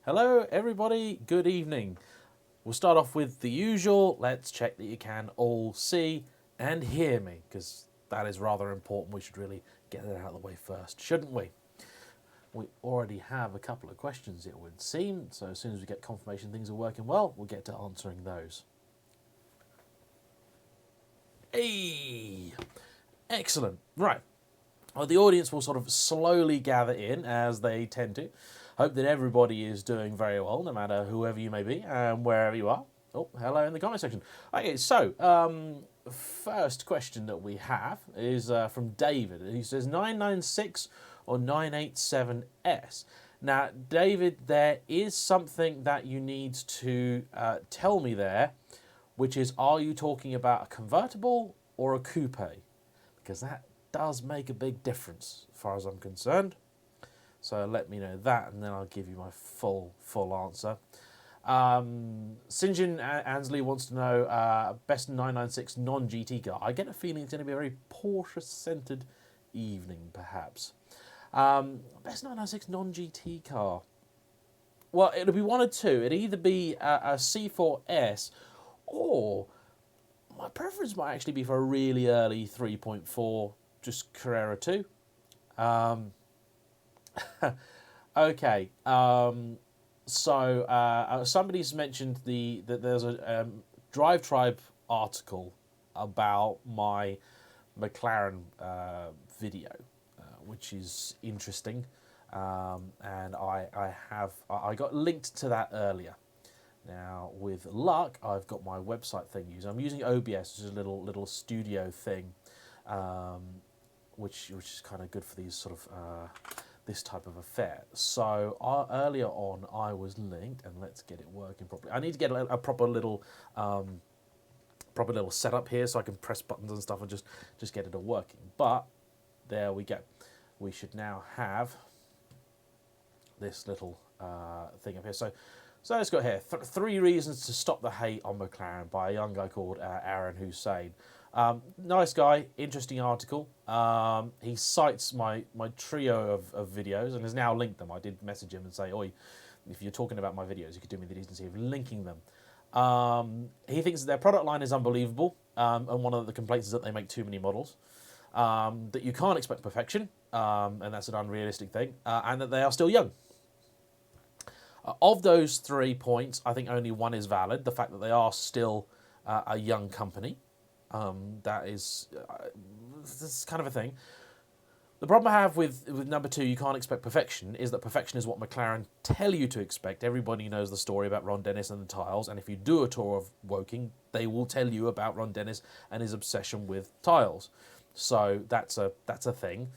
Hello everybody, good evening. We'll start off with the usual. Let's check that you can all see and hear me, because that is rather important. We should really get it out of the way first, shouldn't we? We already have a couple of questions, it would seem, so as soon as we get confirmation things are working well, we'll get to answering those. Hey! Excellent. Right. Well, the audience will sort of slowly gather in, as they tend to. Hope that everybody is doing very well, no matter whoever you may be and wherever you are. Oh, hello in the comment section. Okay, so, first question that we have is from David. He says 996 or 987S. Now, David, there is something that you need to tell me there, which is, are you talking about a convertible or a coupe? Because that does make a big difference as far as I'm concerned. So let me know that, and then I'll give you my full answer. Sinjin Ansley wants to know best 996 non-GT car. I get a feeling it's going to be a very Porsche-centered evening, perhaps. Best 996 non-GT car. Well, it'll be one or two. It'd either be a C4S, or my preference might actually be for a really early 3.4, just Carrera 2. Okay, so somebody's mentioned that there's a Drive Tribe article about my McLaren video, which is interesting, and I got linked to that earlier. Now, with luck, I've got my website thing used. I'm using OBS, which is a little studio thing, which is kind of good for these sort of this type of affair. So earlier on, I was linked, and let's get it working properly. I need to get a proper little setup here, so I can press buttons and stuff and just get it all working. But there we go. We should now have this little thing up here. So let's go here. 3 reasons to stop the hate on McLaren by a young guy called Aaron Hussein. Nice guy, interesting article. He cites my trio of videos and has now linked them. I did message him and say, oi, if you're talking about my videos, you could do me the decency of linking them. He thinks that their product line is unbelievable, and one of the complaints is that they make too many models, that you can't expect perfection, and that's an unrealistic thing, and that they are still young. Of those 3 points, I think only one is valid, the fact that they are still a young company. That is this kind of a thing. The problem I have with number 2, you can't expect perfection, is that perfection is what McLaren tell you to expect. Everybody knows the story about Ron Dennis and the tiles, and if you do a tour of Woking, they will tell you about Ron Dennis and his obsession with tiles. So that's a thing.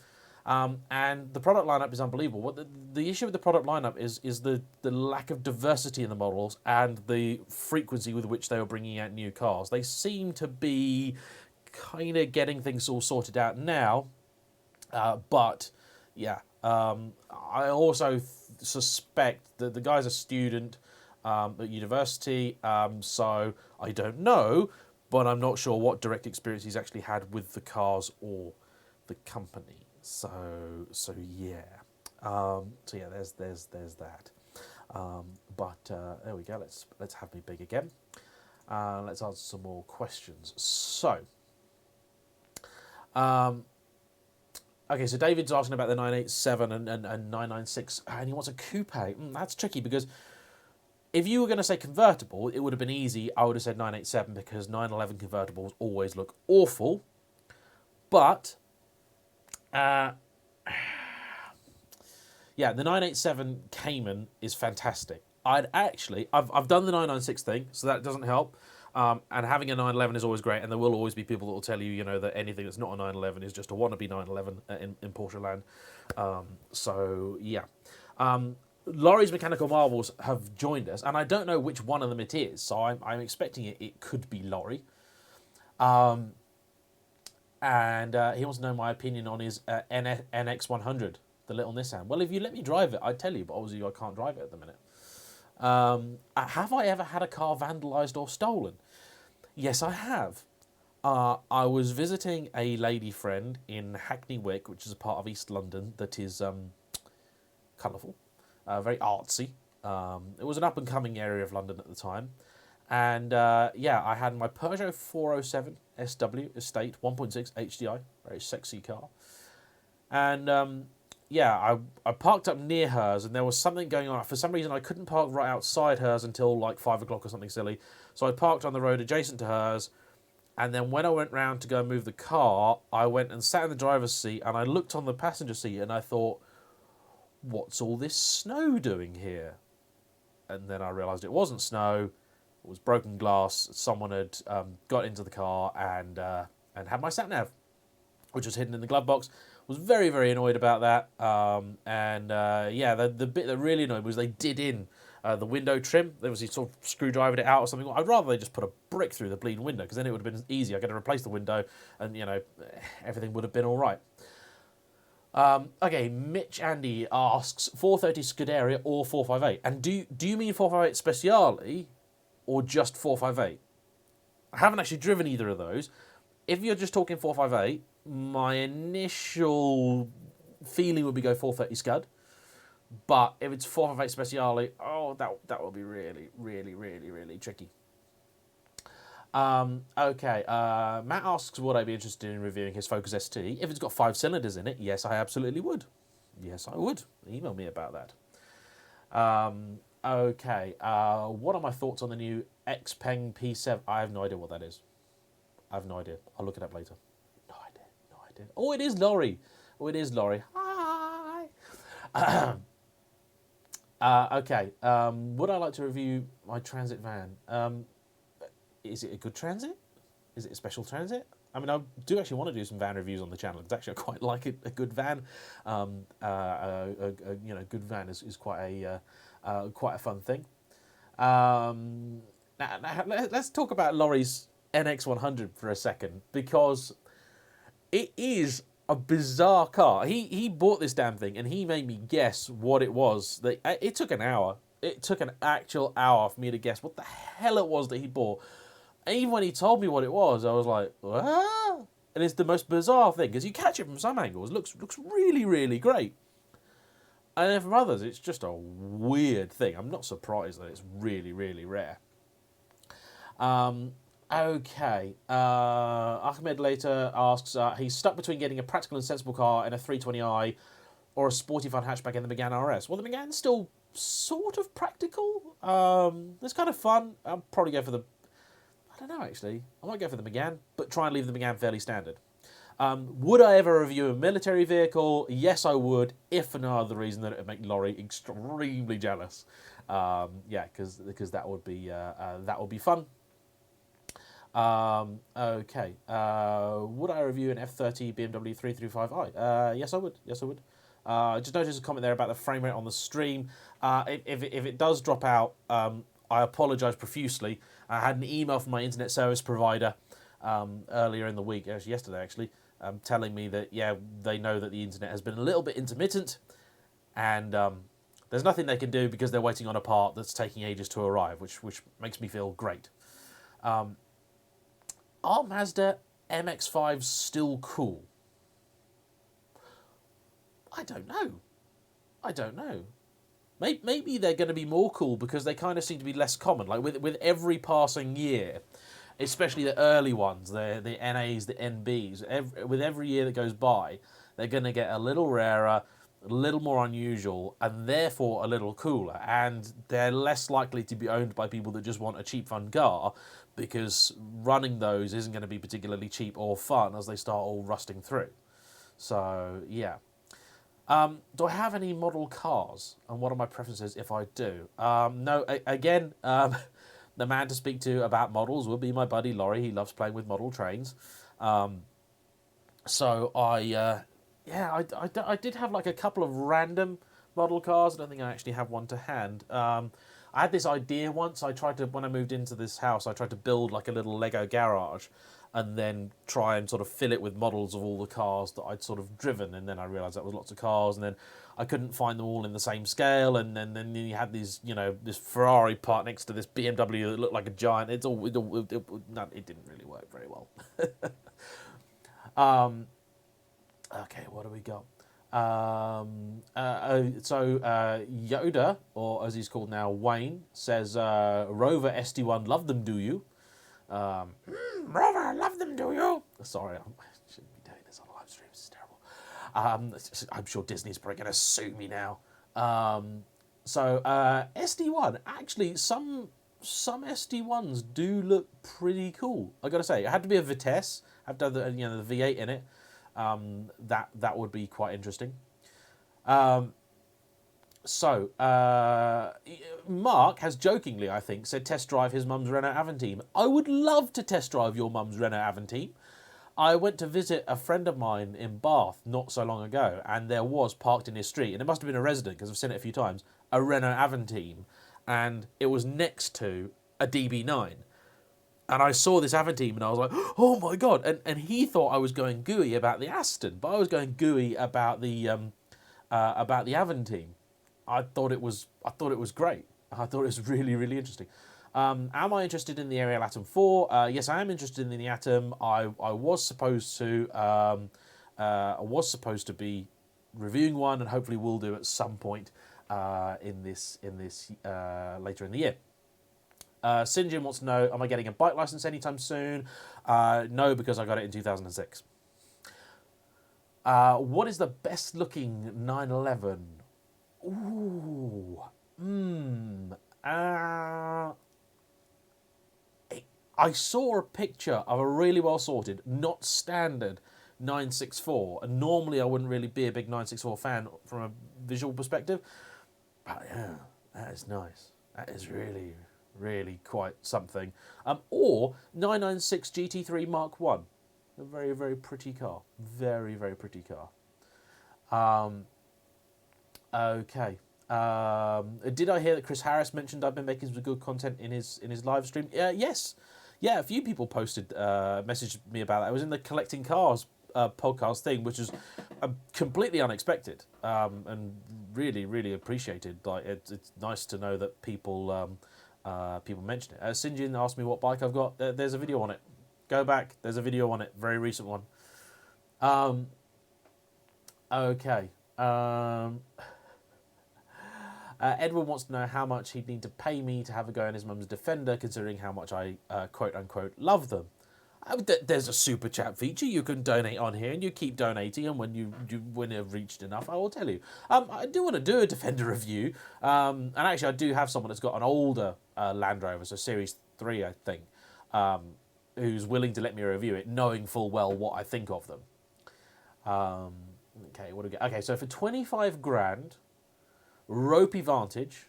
And the product lineup is unbelievable. What the issue with the product lineup is the lack of diversity in the models and the frequency with which they were bringing out new cars. They seem to be kind of getting things all sorted out now, but yeah, I also suspect that the guy's a student at university, so I don't know, but I'm not sure what direct experience he's actually had with the cars or the company. So yeah, there's that. But there we go. Let's have me big again. Let's answer some more questions. So, okay. So David's asking about the 987 and 996, and he wants a coupe. That's tricky, because if you were going to say convertible, it would have been easy. I would have said 987, because 911 convertibles always look awful, but yeah, the 987 Cayman is fantastic. I've done the 996 thing, so that doesn't help. And having a 911 is always great, and there will always be people that will tell you, that anything that's not a 911 is just a wannabe 911 in Porsche land. So yeah, Lauries Mechanical Marvels have joined us, and I don't know which one of them it is, so I'm expecting it could be Laurie. And he wants to know my opinion on his NX100, the little Nissan. Well, if you let me drive it, I'd tell you, but obviously I can't drive it at the minute. Have I ever had a car vandalised or stolen? Yes, I have. I was visiting a lady friend in Hackney Wick, which is a part of East London that is colourful, very artsy. It was an up-and-coming area of London at the time. And yeah, I had my Peugeot 407 SW Estate 1.6 HDI, very sexy car. And yeah, I parked up near hers, and there was something going on. For some reason, I couldn't park right outside hers until like 5 o'clock or something silly. So I parked on the road adjacent to hers. And then when I went round to go and move the car, I went and sat in the driver's seat, and I looked on the passenger seat, and I thought, what's all this snow doing here? And then I realised it wasn't snow. It was broken glass. Someone had got into the car and had my sat nav, which was hidden in the glove box. Was very, very annoyed about that. Yeah, the bit that really annoyed me was they did in the window trim. There was, he sort of screwdrivered it out or something. I'd rather they just put a brick through the bleeding window, because then it would have been easy. I could have replaced the window, and you know, everything would have been all right. Okay, Mitch Andy asks 430 Scuderia or 458, and do you mean 458 Speciale or just 458? I haven't actually driven either of those. If you're just talking 458, my initial feeling would be go 430 Scud. But if it's 458 Speciale, oh, that would be really, really, really, really tricky. Okay, Matt asks, would I be interested in reviewing his Focus ST? If it's got 5 cylinders in it, yes, I absolutely would. Yes, I would. Email me about that. Okay, what are my thoughts on the new Xpeng P7? I have no idea what that is. I have no idea. I'll look it up later. No idea. No idea. Oh, it is Laurie. Oh, it is Laurie. Hi. Okay. Would I like to review my transit van? Is it a good transit? Is it a special transit? I mean, I do actually want to do some van reviews on the channel, because actually I quite like it, a good van. You know, good van is quite a fun thing. Now, let's talk about Laurie's NX100 for a second, because it is a bizarre car. He bought this damn thing, and he made me guess what it was. It took an hour. It took an actual hour for me to guess what the hell it was that he bought. And even when he told me what it was, I was like, what? And it's the most bizarre thing, because you catch it from some angles. It looks really, really great. And then from others, it's just a weird thing. I'm not surprised that it's really, really rare. Okay. Ahmed later asks, he's stuck between getting a practical and sensible car in a 320i or a sporty fun hatchback in the Megane RS. Well, the Megane's still sort of practical. It's kind of fun. I'll probably go for the... I don't know, actually. I might go for the Megane, but try and leave the Megane fairly standard. Would I ever review a military vehicle? Yes, I would, if for no other reason than it would make Laurie extremely jealous. Yeah, because that would be fun. Okay. Would I review an F30 BMW 335i? Yes, I would. Yes, I would. Just noticed a comment there about the frame rate on the stream. If it does drop out, I apologise profusely. I had an email from my internet service provider earlier in the week, yesterday actually, telling me that, yeah, they know that the internet has been a little bit intermittent, and there's nothing they can do because they're waiting on a part that's taking ages to arrive, which makes me feel great. Are Mazda MX-5s still cool? I don't know. Maybe they're going to be more cool because they kind of seem to be less common. Like with every passing year, especially the early ones, the NAs, the NBs, with every year that goes by, they're going to get a little rarer, a little more unusual, and therefore a little cooler. And they're less likely to be owned by people that just want a cheap, fun car, because running those isn't going to be particularly cheap or fun as they start all rusting through. So, yeah. Do I have any model cars? And what are my preferences if I do? No, again, the man to speak to about models would be my buddy Laurie. He loves playing with model trains. So I did have like a couple of random model cars. I don't think I actually have one to hand. I had this idea once. When I moved into this house, I tried to build like a little Lego garage, and then try and sort of fill it with models of all the cars that I'd sort of driven. And then I realised that was lots of cars, and then I couldn't find them all in the same scale. And then you had these, this Ferrari part next to this BMW that looked like a giant. It didn't really work very well. Okay, what do we got? Yoda, or as he's called now, Wayne, says, Rover SD1, love them, do you? Rover, love them, do you? Sorry, I shouldn't be doing this on live streams. It's terrible. I'm sure Disney's probably going to sue me now. SD1, actually, some SD1s do look pretty cool. I got to say, it had to be a Vitesse. Have to have the V8 in it. That would be quite interesting. Mark has jokingly, I think, said test drive his mum's Renault Aventime. I would love to test drive your mum's Renault Aventime. I went to visit a friend of mine in Bath not so long ago, and there was parked in his street, and it must have been a resident because I've seen it a few times, a Renault Aventime, and it was next to a DB9. And I saw this Aventime and I was like, oh my God. And he thought I was going gooey about the Aston, but I was going gooey about the Aventime. I thought it was great. I thought it was really, really interesting. Am I interested in the Ariel Atom 4? Yes, I am interested in the Atom. I was supposed to be reviewing one, and hopefully will do at some point in this later in the year. Sinjin wants to know, am I getting a bike license anytime soon? No, because I got it in 2006. What is the best looking 911? Ooh. I saw a picture of a really well sorted, not standard 964. And normally I wouldn't really be a big 964 fan from a visual perspective. But yeah, that is nice. That is really, really quite something. Or 996 GT3 Mark 1. A very, very pretty car. Very, very pretty car. Okay. Did I hear that Chris Harris mentioned I've been making some good content in his live stream? Yes. Yeah, a few people messaged me about that. I was in the Collecting Cars podcast thing, which is completely unexpected and really, really appreciated. Like it's nice to know that people mention it. Sinjin asked me what bike I've got. There's a video on it. Go back. There's a video on it. Very recent one. Okay. Edward wants to know how much he'd need to pay me to have a go in his mum's Defender, considering how much I quote-unquote love them. There's a super chat feature you can donate on here, and you keep donating, and when when you've reached enough, I will tell you. I do want to do a Defender review, and actually I do have someone that's got an older Land Rover, so Series 3, I think, who's willing to let me review it, knowing full well what I think of them. Okay, what do we get? Okay, so for 25 grand, ropey Vantage,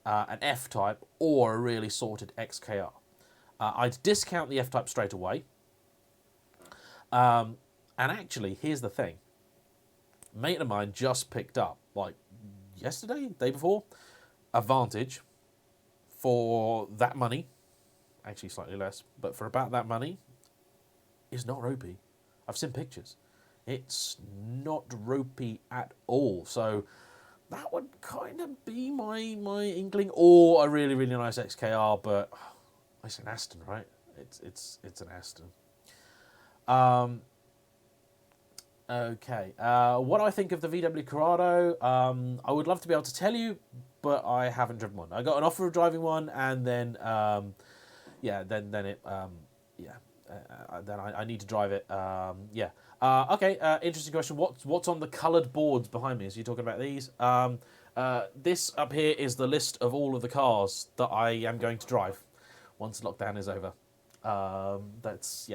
an F-Type, or a really sorted XKR. I'd discount the F-Type straight away. And actually, here's the thing. A mate of mine just picked up, like yesterday, day before, a Vantage for that money. Actually, slightly less, but for about that money, is not ropey. I've seen pictures. It's not ropey at all. So that would kind of be my inkling, or a really, really nice XKR, but it's an Aston, right? It's an Aston. Okay. What do I think of the VW Corrado? I would love to be able to tell you, but I haven't driven one. I got an offer of driving one, and then then I need to drive it. Okay. Interesting question. What's on the coloured boards behind me? So you're talking about these? This up here is the list of all of the cars that I am going to drive once lockdown is over. That's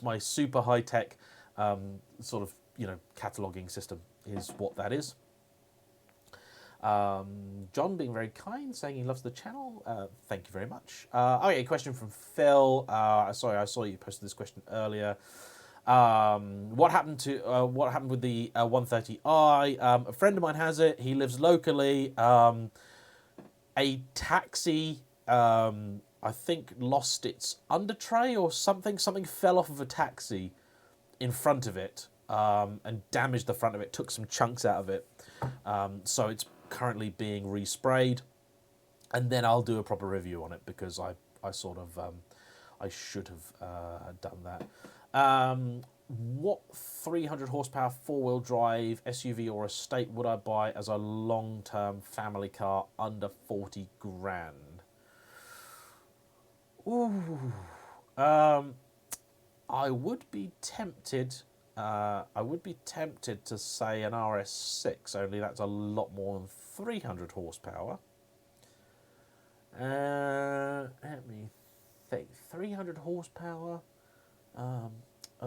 my super high tech sort of cataloguing system is what that is. John being very kind, saying he loves the channel. Thank you very much. Okay, question from Phil. Sorry, I saw you posted this question earlier. What happened with the 130i? A friend of mine has it. He lives locally. A taxi, I think, lost its under tray or something. Something fell off of a taxi in front of it and damaged the front of it. Took some chunks out of it. So it's currently being resprayed, and then I'll do a proper review on it because I sort of I should have done that. what 300 horsepower four-wheel drive SUV or estate would I buy as a long-term family car under 40 grand? Ooh, I would be tempted. I would be tempted to say an RS6, only that's a lot more than 300 horsepower. Let me think. 300 horsepower. Oh,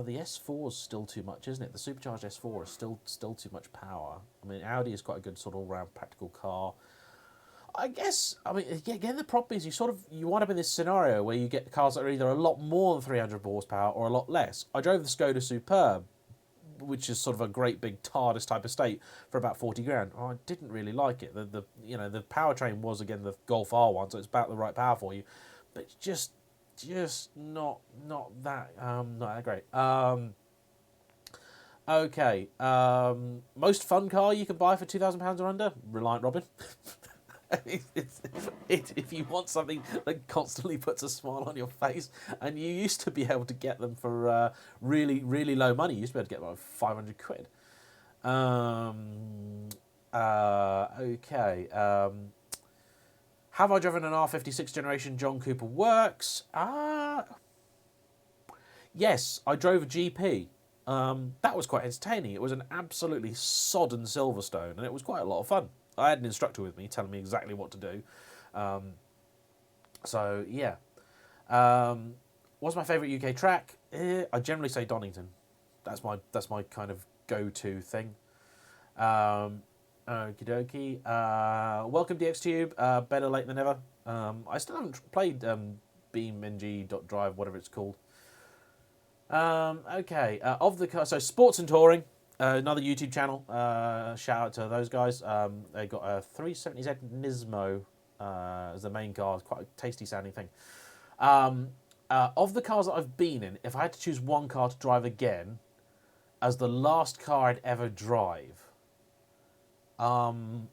the S4 is still too much, isn't it? The supercharged S4 is still too much power. I mean, Audi is quite a good sort of all-round practical car. I guess, I mean, again, the problem is you wind up in this scenario where you get cars that are either a lot more than 300 horsepower or a lot less. I drove the Skoda Superb, which is sort of a great big TARDIS type estate, for about 40 grand. Oh, I didn't really like it. The powertrain was, again, the Golf R1, so it's about the right power for you, but just not that great. Okay. Most fun car you can buy for £2,000 or under? Reliant Robin. If you want something that constantly puts a smile on your face, and you used to be able to get them for really, really low money. You used to be able to get them for 500 quid. Okay. Have I driven an R56 generation John Cooper Works? Yes, I drove a GP. That was quite entertaining. It was an absolutely sodden Silverstone, and it was quite a lot of fun. I had an instructor with me telling me exactly what to do. So, yeah. What's my favourite UK track? I generally say Donington. That's my kind of go-to thing. Okie dokie. Welcome DXTube. Better late than never. I still haven't played BeamNG.drive, whatever it's called. Okay. Of the car, so Sports and Touring, another YouTube channel. Shout out to those guys. They got a 370Z Nismo as the main car. It's quite a tasty sounding thing. Of the cars that I've been in, if I had to choose one car to drive again as the last car I'd ever drive, the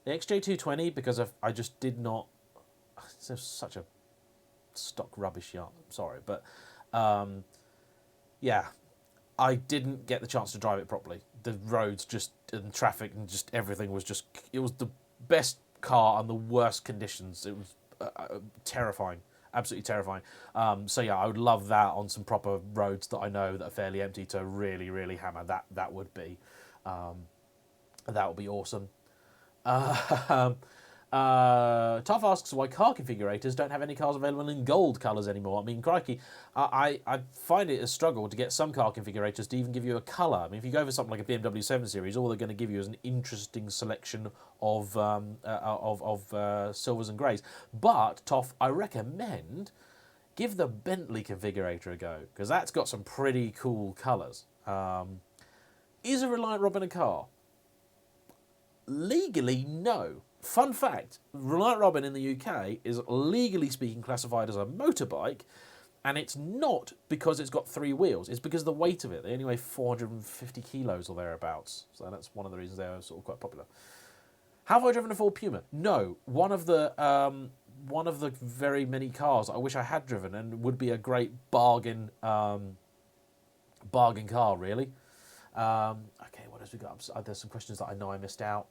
XJ220, because I just did not. It's such a stock rubbish yarn. I'm sorry, but yeah, I didn't get the chance to drive it properly. The roads and traffic and just everything was it was the best car and the worst conditions. It was terrifying, absolutely terrifying. So yeah, I would love that on some proper roads that I know that are fairly empty to really, really hammer. That would be awesome. Tough asks why car configurators don't have any cars available in gold colours anymore. I mean, crikey, I find it a struggle to get some car configurators to even give you a colour. I mean, if you go for something like a BMW 7 Series, all they're going to give you is an interesting selection of silvers and greys. But, Toff, I recommend give the Bentley configurator a go, because that's got some pretty cool colours. Is a Reliant Robin a car? Legally, no. Fun fact, Reliant Robin in the UK is legally speaking classified as a motorbike, and it's not because it's got 3 wheels, it's because of the weight of it. They only weigh 450 kilos or thereabouts, so that's one of the reasons they're sort of quite popular. Have I driven a Ford Puma? No. One of the very many cars I wish I had driven and would be a great bargain car, really. Okay, what else we got? There's some questions that I know I missed out,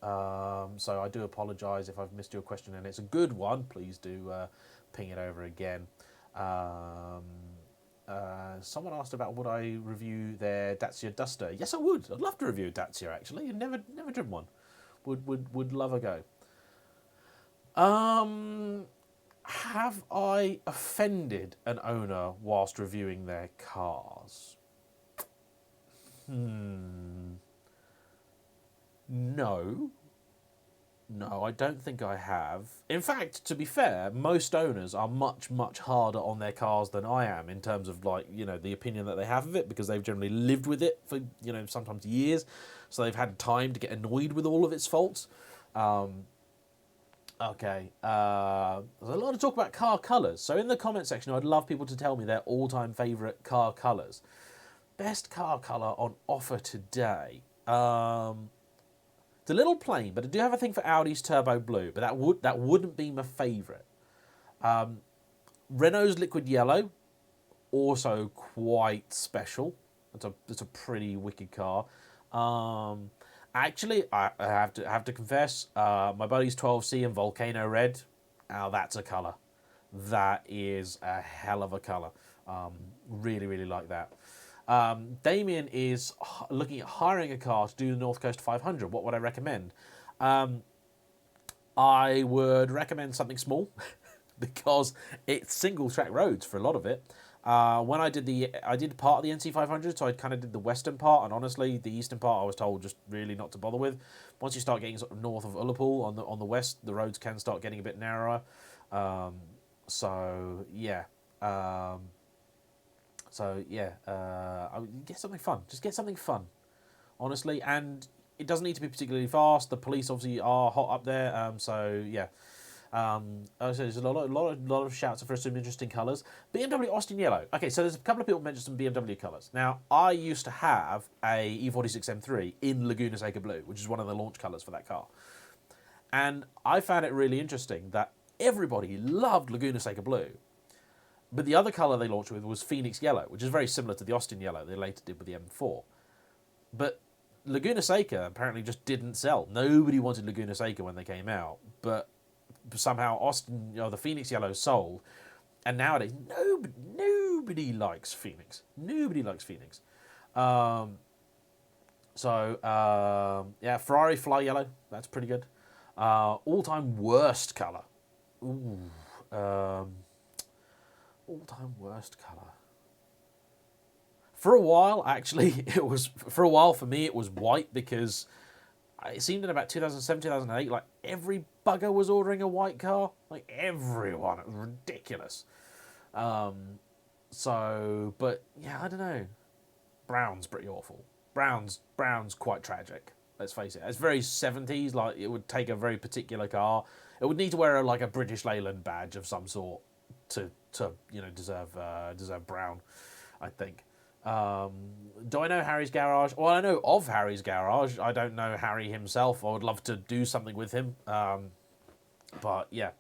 so I do apologise if I've missed your question and it's a good one. Please do ping it over again. Someone asked about would I review their Dacia Duster. Yes, I would. I'd love to review a Dacia, actually. I've never driven one. Would love a go. Have I offended an owner whilst reviewing their cars? No, I don't think I have. In fact, to be fair, most owners are much, much harder on their cars than I am in terms of, like, you know, the opinion that they have of it, because they've generally lived with it for, you know, sometimes years, so they've had time to get annoyed with all of its faults. Okay, there's a lot of talk about car colours, so in the comment section I'd love people to tell me their all-time favourite car colours. Best car colour on offer today. It's a little plain, but I do have a thing for Audi's Turbo Blue, but that wouldn't be my favourite. Renault's Liquid Yellow, also quite special. It's a pretty wicked car. Actually, I have to confess, my buddy's 12C and Volcano Red. Now that's a colour. That is a hell of a colour. Really, really like that. Damien is looking at hiring a car to do the North Coast 500. What would I recommend? I would recommend something small because it's single track roads for a lot of it. When I did part of the NC 500, so I kind of did the western part, and honestly, the eastern part I was told just really not to bother with. Once you start getting sort of north of Ullapool on the west, the roads can start getting a bit narrower. So yeah, I would get something fun. Just get something fun, honestly, and it doesn't need to be particularly fast. The police obviously are hot up there, so yeah. So there's a lot of shouts for some interesting colours. BMW Austin Yellow. Okay, so there's a couple of people mentioned some BMW colours. Now, I used to have a E46 M3 in Laguna Seca Blue, which is one of the launch colours for that car. And I found it really interesting that everybody loved Laguna Seca Blue, but the other colour they launched with was Phoenix Yellow, which is very similar to the Austin Yellow they later did with the M4. But Laguna Seca apparently just didn't sell. Nobody wanted Laguna Seca when they came out, but somehow Austin, the Phoenix Yellow sold, and nowadays nobody likes Phoenix. Nobody likes Phoenix. Ferrari Fly Yellow, that's pretty good. All-time worst colour. All-time worst colour. For a while, actually, for me, it was white, because it seemed in about 2007, 2008, like every bugger was ordering a white car. Like everyone. It was ridiculous. But yeah, I don't know. Brown's pretty awful. Brown's quite tragic. Let's face it. It's very 70s. Like, it would take a very particular car. It would need to wear a British Leyland badge of some sort to deserve brown, I think. Do I know Harry's garage? Well, I know of Harry's garage. I don't know Harry himself. I would love to do something with him. But yeah.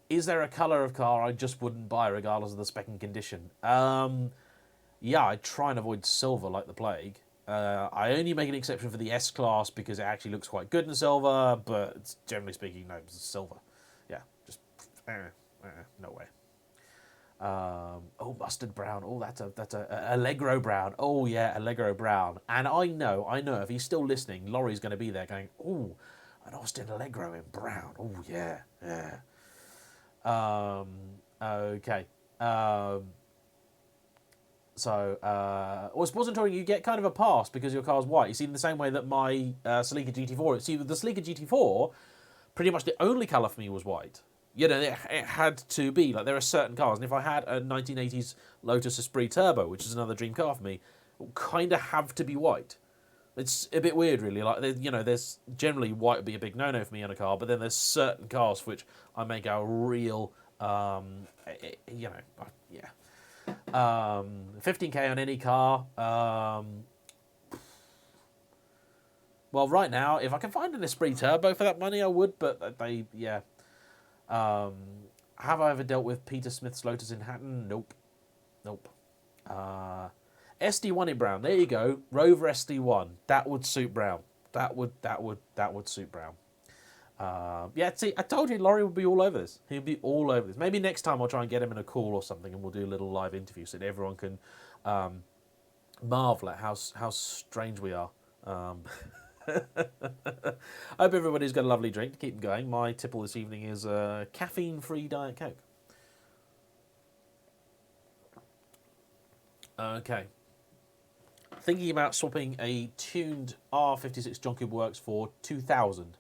Is there a colour of car I just wouldn't buy regardless of the spec and condition? Yeah, I try and avoid silver like the plague. I only make an exception for the S-Class because it actually looks quite good in silver, but generally speaking, no, it's silver. Yeah, just no way. Mustard brown. Oh, that's a Allegro brown. Oh yeah, Allegro brown. And I know if he's still listening, Laurie's going to be there going, oh, an Austin Allegro in brown. Oh yeah. Okay. Sports Touring, you get kind of a pass because your car's white. You see, in the same way that my Celica GT4. See, the Celica GT4, pretty much the only colour for me was white. It had to be. Like, there are certain cars, and if I had a 1980s Lotus Esprit Turbo, which is another dream car for me, it would kind of have to be white. It's a bit weird, really. Like, there's generally white would be a big no-no for me on a car, but then there's certain cars for which I make a real, 15k on any car. Well, right now, if I can find an Esprit Turbo for that money, I would, but have I ever dealt with Peter Smith's Lotus in Hatton? Nope. SD1 in brown. There you go. Rover SD1. That would suit Brown. That would suit Brown. See, I told you Laurie would be all over this. He'd be all over this. Maybe next time I'll try and get him in a call or something, and we'll do a little live interview so that everyone can marvel at how strange we are. I hope everybody's got a lovely drink to keep them going. My tipple this evening is caffeine-free Diet Coke. Okay. Thinking about swapping a tuned R56 John Cooper Works for 2000.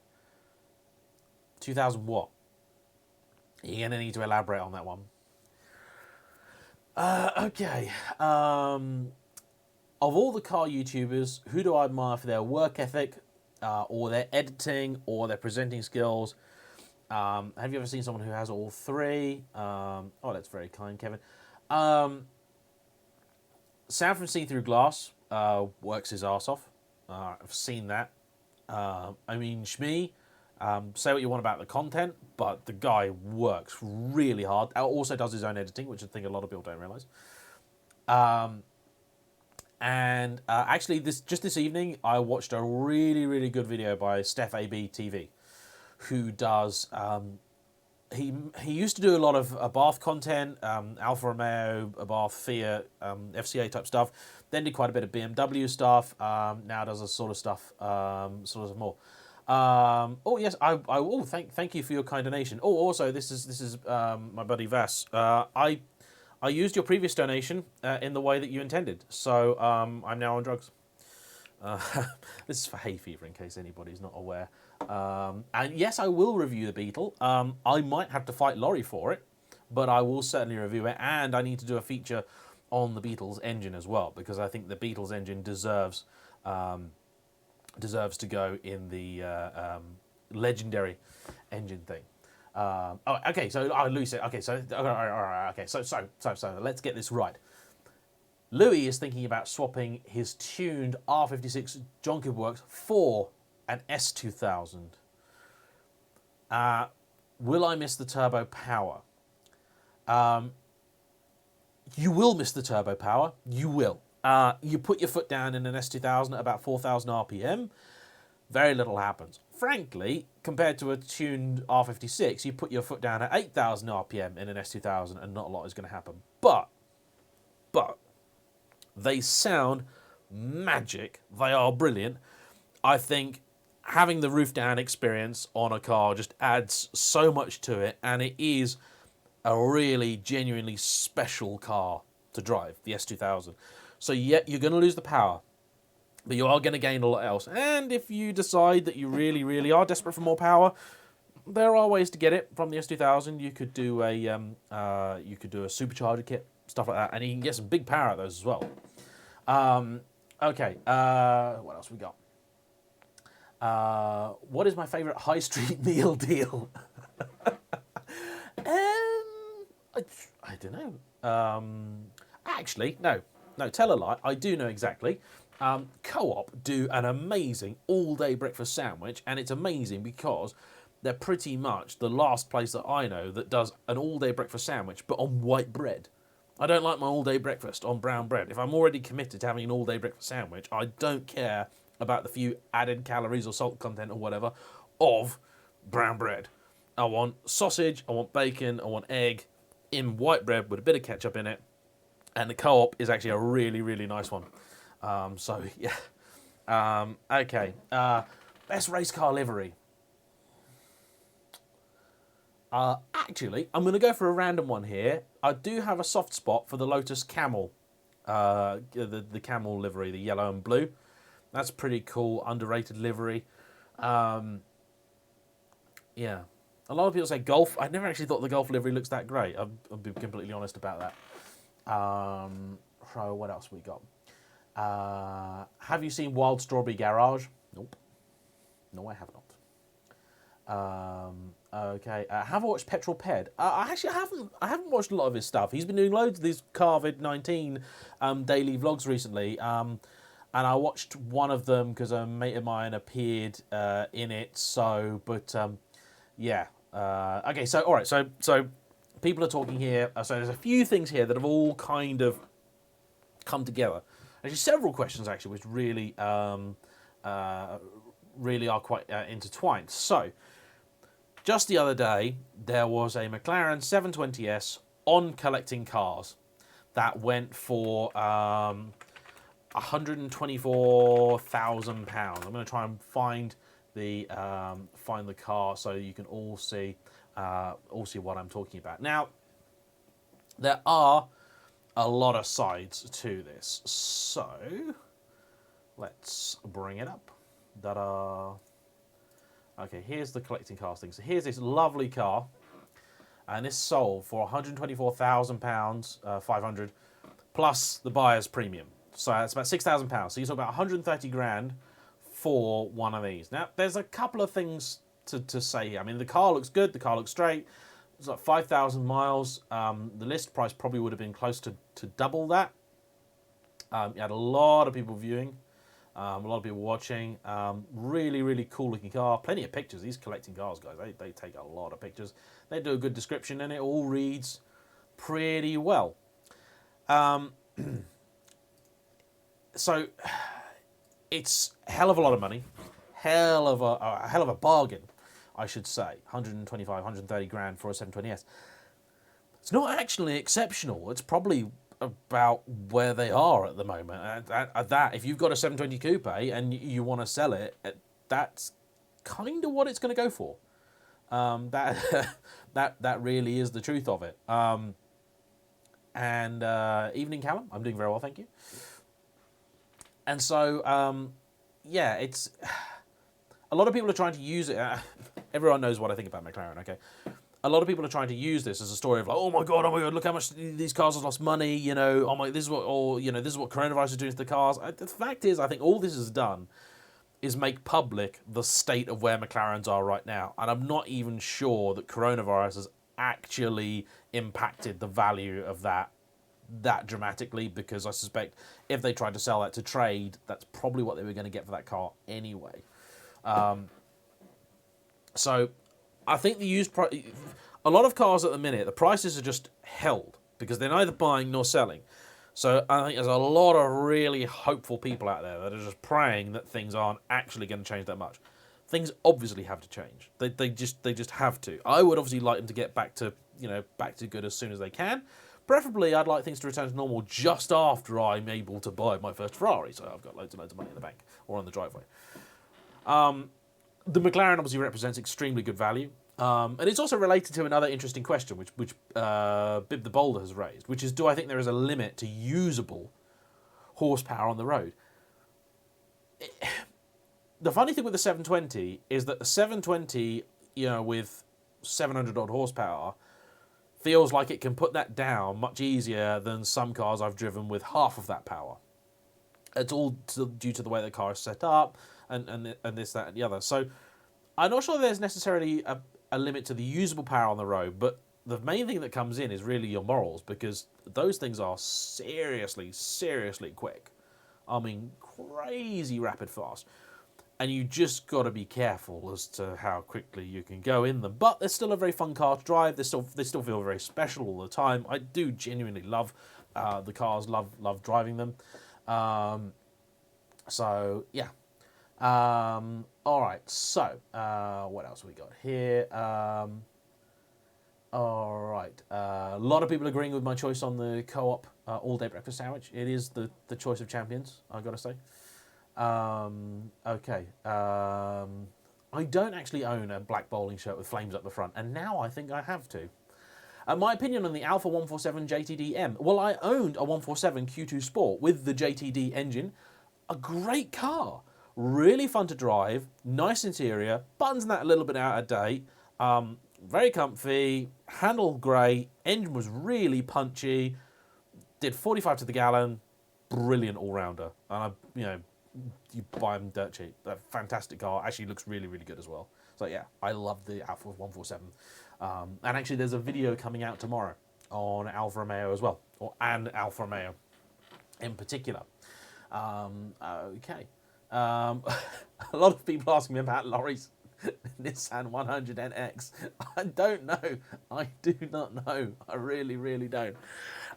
2000 what? You're going to need to elaborate on that one. Okay. Of all the car YouTubers, who do I admire for their work ethic, or their editing, or their presenting skills? Have you ever seen someone who has all three? That's very kind, Kevin. Sam from See Through Glass works his arse off. I've seen that. Shmee, Say what you want about the content, but the guy works really hard. Also does his own editing, which I think a lot of people don't realise. Actually, just this evening, I watched a really, really good video by Steph AB TV, who does. He used to do a lot of Bath content, Alfa Romeo, Bath, Fiat, FCA type stuff. Then did quite a bit of BMW stuff. Now does a sort of stuff, sort of more. Oh yes, thank you for your kind donation. Oh, also this is my buddy Vass. I used your previous donation in the way that you intended, so I'm now on drugs. This is for hay fever, in case anybody's not aware. And yes, I will review the Beetle. I might have to fight Laurie for it, but I will certainly review it. And I need to do a feature on the Beetle's engine as well, because I think the Beetle's engine deserves to go in the legendary engine thing. Okay. So Louis said, okay. So all right. Okay. So let's get this right. Louis is thinking about swapping his tuned R56 Jonkin Works for an S2000. Will I miss the turbo power? You will miss the turbo power. You will. You put your foot down in an S2000 at about 4,000 RPM. Very little happens. Frankly, compared to a tuned R56, you put your foot down at 8,000 RPM in an S2000 and not a lot is going to happen. But, they sound magic. They are brilliant. I think having the roof down experience on a car just adds so much to it, and it is a really genuinely special car to drive, the S2000. So yeah, you're going to lose the power, but you are going to gain a lot else. And if you decide that you really, really are desperate for more power, there are ways to get it from the S2000. You could do a supercharger kit, stuff like that, and you can get some big power out of those as well. Okay, what else we got? What is my favourite high street meal deal? I don't know. Actually, no, tell a lie. I do know exactly. Co-op do an amazing all-day breakfast sandwich, and it's amazing because they're pretty much the last place that I know that does an all-day breakfast sandwich, but on white bread. I don't like my all-day breakfast on brown bread. If I'm already committed to having an all-day breakfast sandwich, I don't care about the few added calories or salt content or whatever of brown bread. I want sausage, I want bacon, I want egg in white bread with a bit of ketchup in it. And the Co-op is actually a really, really nice one. So, yeah. Okay. Best race car livery. Actually, I'm going to go for a random one here. I do have a soft spot for the Lotus Camel. The Camel livery, the yellow and blue. That's pretty cool, underrated livery. Yeah. A lot of people say Golf. I never actually thought the Golf livery looks that great. I'll be completely honest about that. So what else we got? Have you seen Wild Strawberry Garage? Nope. No, I have not. Okay. Have I watched Petrol Ped? I haven't watched a lot of his stuff. He's been doing loads of these COVID-19 daily vlogs recently. And I watched one of them because a mate of mine appeared in it. So, but yeah. Okay. So all right. So people are talking here. So there's a few things here that have all kind of come together. Actually, several questions actually, which really really are quite intertwined. So, just the other day, there was a McLaren 720S on collecting cars that went for £124,000. I'm going to try and find the car so you can all see what I'm talking about. Now, there are a lot of sides to this, so let's bring it up. Ta-da. Okay, here's the collecting cars thing. So here's this lovely car, and this sold for £124,000, 500, plus the buyer's premium. So it's about £6,000. So you talk about 130 grand for one of these. Now, there's a couple of things to say here. I mean, the car looks good. The car looks straight. It's like 5,000 miles. The list price probably would have been close to double that. You had a lot of people viewing. A lot of people watching. Really, really cool looking car. Plenty of pictures. These collecting cars, guys, they take a lot of pictures. They do a good description, and it all reads pretty well. So it's a hell of a lot of money, hell of a bargain, I should say. 125, 130 grand for a 720S. It's not actually exceptional. It's probably about where they are at the moment. At that, if you've got a 720 coupe and you want to sell it, that's kind of what it's going to go for. That really is the truth of it. Evening, Callum. I'm doing very well, thank you. And so, yeah, it's a lot of people are trying to use it. Everyone knows what I think about McLaren, okay? A lot of people are trying to use this as a story of like, oh my god, look how much these cars have lost money, you know, oh my, this is what, or you know, this is what coronavirus is doing to the cars. The fact is, I think all this has done is make public the state of where McLarens are right now, and I'm not even sure that coronavirus has actually impacted the value of that dramatically, because I suspect if they tried to sell that to trade, that's probably what they were going to get for that car anyway. So I think the used a lot of cars at the minute, the prices are just held because they're neither buying nor selling. So I think there's a lot of really hopeful people out there that are just praying that things aren't actually going to change that much. Things obviously have to change. They just have to. I would obviously like them to get back to good as soon as they can. Preferably, I'd like things to return to normal just after I'm able to buy my first Ferrari, so I've got loads and loads of money in the bank or on the driveway. The McLaren obviously represents extremely good value, and it's also related to another interesting question, which Bib the Boulder has raised, which is, do I think there is a limit to usable horsepower on the road? The funny thing with the 720 is that the 720, you know, with 700 odd horsepower, feels like it can put that down much easier than some cars I've driven with half of that power. It's all due to the way the car is set up and this, that, and the other. So I'm not sure there's necessarily a limit to the usable power on the road, but the main thing that comes in is really your morals, because those things are seriously, seriously quick. I mean, crazy rapid fast. And you just got to be careful as to how quickly you can go in them. But they're still a very fun car to drive. They still feel very special all the time. I do genuinely love the cars, love driving them. So, yeah. All right, so what else have we got here? All right. A lot of people agreeing with my choice on the Co-op all-day breakfast sandwich. It is the choice of champions, I've got to say. Okay. I don't actually own a black bowling shirt with flames up the front, and now I think I have to. My opinion on the Alpha 147 JTD-M. Well, I owned a 147 Q2 Sport with the JTD engine. A great car. Really fun to drive. Nice interior. Buttons and that a little bit out of date. Very comfy. Handled great. Engine was really punchy. Did 45 to the gallon. Brilliant all-rounder. And you buy them dirt cheap. A fantastic car. Actually looks really, really good as well. So yeah, I love the Alfa 147. And actually there's a video coming out tomorrow on Alfa Romeo as well. And Alfa Romeo in particular. Okay. A lot of people asking me about Lauries Nissan 100NX. I don't know. I do not know. I really, really don't.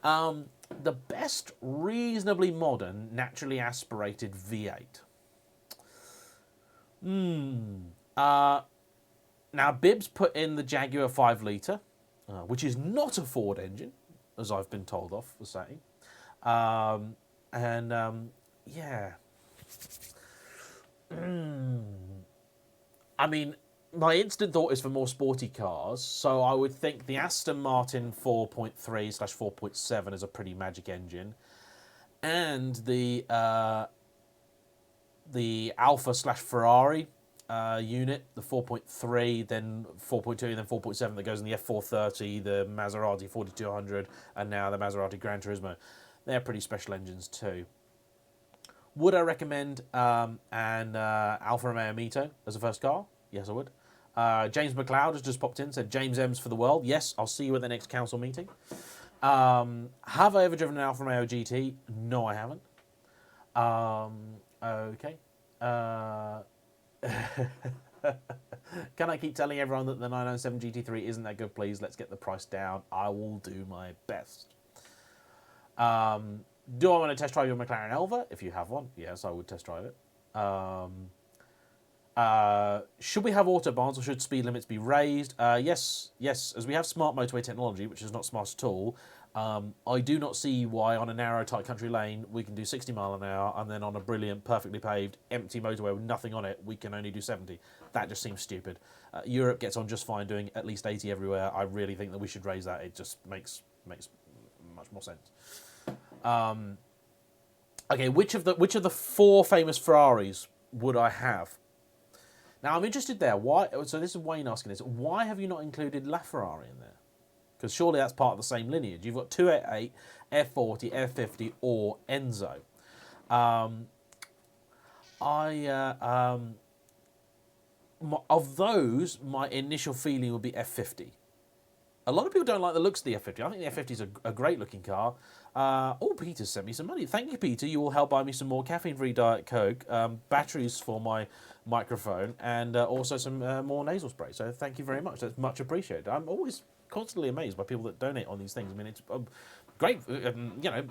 The best reasonably modern, naturally aspirated V8. Now, Bibbs put in the Jaguar 5 litre, which is not a Ford engine, as I've been told off for saying. Yeah. I mean, my instant thought is for more sporty cars, so I would think the Aston Martin 4.3/4.7 is a pretty magic engine, and the Alfa/Ferrari unit, the 4.3, then 4.2, then 4.7 that goes in the F430, the Maserati 4200, and now the Maserati Gran Turismo. They're pretty special engines too. Would I recommend an Alfa Romeo Mito as a first car? Yes, I would. James McLeod has just popped in, said James M's for the world. Yes, I'll see you at the next council meeting. Have I ever driven an Alfa Romeo GT? No, I haven't. Okay. Can I keep telling everyone that the 997 GT3 isn't that good, please? Let's get the price down. I will do my best. Do I want to test drive your McLaren Elva? If you have one, yes, I would test drive it. Should we have autobahns or should speed limits be raised? Yes, as we have smart motorway technology, which is not smart at all, I do not see why on a narrow, tight country lane we can do 60 mile an hour and then on a brilliant, perfectly paved, empty motorway with nothing on it, we can only do 70. That just seems stupid. Europe gets on just fine doing at least 80 everywhere. I really think that we should raise that. It just makes much more sense. Okay, which of the 4 famous Ferraris would I have? Now, I'm interested there. Why? So this is Wayne asking this. Why have you not included LaFerrari in there? Because surely that's part of the same lineage. You've got 288, F40, F50, or Enzo. Of those, my initial feeling would be F50. A lot of people don't like the looks of the F50. I think the F50 is a great looking car. Oh, Peter sent me some money. Thank you, Peter. You will help buy me some more caffeine-free Diet Coke, batteries for my microphone, and also some more nasal spray. So thank you very much. That's much appreciated. I'm always constantly amazed by people that donate on these things. I mean, it's great,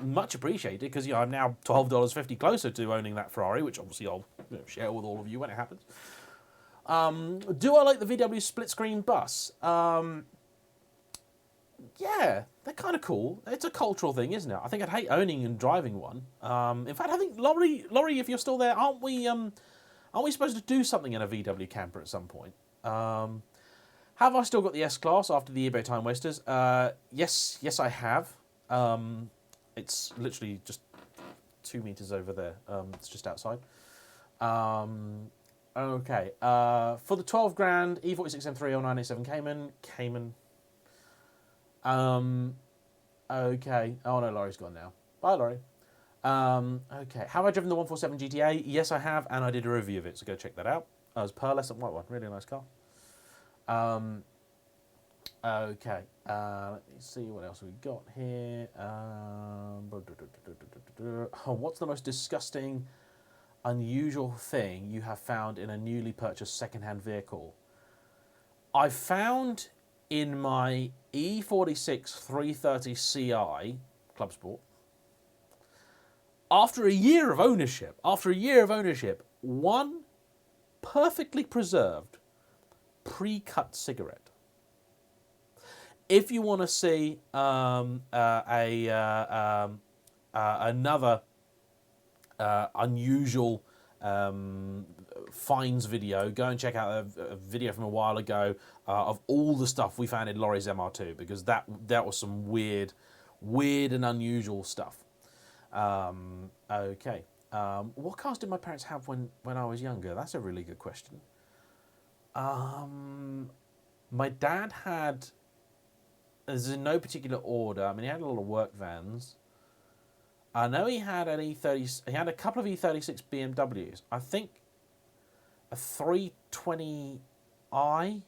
much appreciated because I'm now $12.50 closer to owning that Ferrari, which obviously I'll share with all of you when it happens. Do I like the VW split-screen bus? Yeah, they're kind of cool. It's a cultural thing, isn't it? I think I'd hate owning and driving one. In fact, I think Laurie, if you're still there, aren't we supposed to do something in a VW camper at some point? Have I still got the S-Class after the eBay time wasters? Yes, I have. It's literally just 2 meters over there. It's just outside. Okay. For the 12 grand E46 M3 or 987 Cayman. Okay. Oh no, Laurie's gone now. Bye, Laurie. Okay. Have I driven the 147 GTA? Yes, I have, and I did a review of it, so go check that out. It was pearlescent white one. Really nice car. Okay. Let me see what else we got here. What's the most disgusting, unusual thing you have found in a newly purchased second-hand vehicle? I found in my E46 330 Ci Club Sport, after a year of ownership, one perfectly preserved Precut cigarette. If you want to see another unusual finds video, go and check out a video from a while ago of all the stuff we found in Laurie's MR2, because that was some weird and unusual stuff. Okay. What cars did my parents have when I was younger? That's a really good question. My dad had, as in no particular order, I mean, he had a lot of work vans. I know he had an E30. He had a couple of E36 BMWs. I think a 320i, a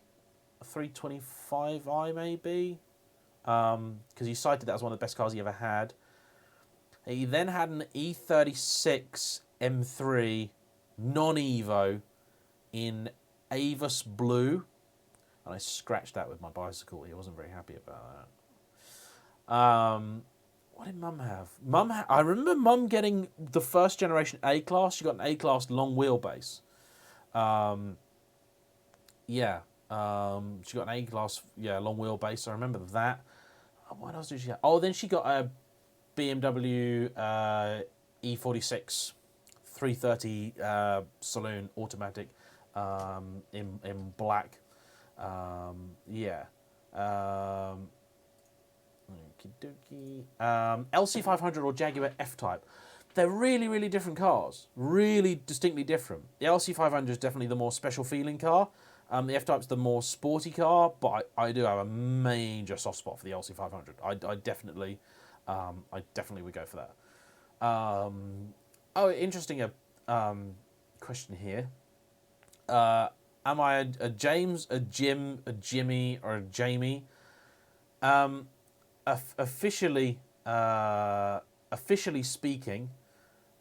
325i maybe, because he cited that as one of the best cars he ever had. He then had an E36 M3 non-Evo in Avis Blue, and I scratched that with my bicycle. He wasn't very happy about that. What did Mum have? I remember Mum getting the first generation A-Class. She got an A-Class long wheelbase. She got an A-Class, long wheelbase. I remember that. What else did she have? Oh, then she got a BMW E46 330 saloon automatic in black. LC500 or Jaguar F-Type. They're really, really different cars. Really distinctly different. The LC500 is definitely the more special feeling car. The F-Type's the more sporty car, but I do have a major soft spot for the LC500. I definitely would go for that. Interesting question here. Am I a James, a Jim, a Jimmy, or a Jamie? Officially speaking,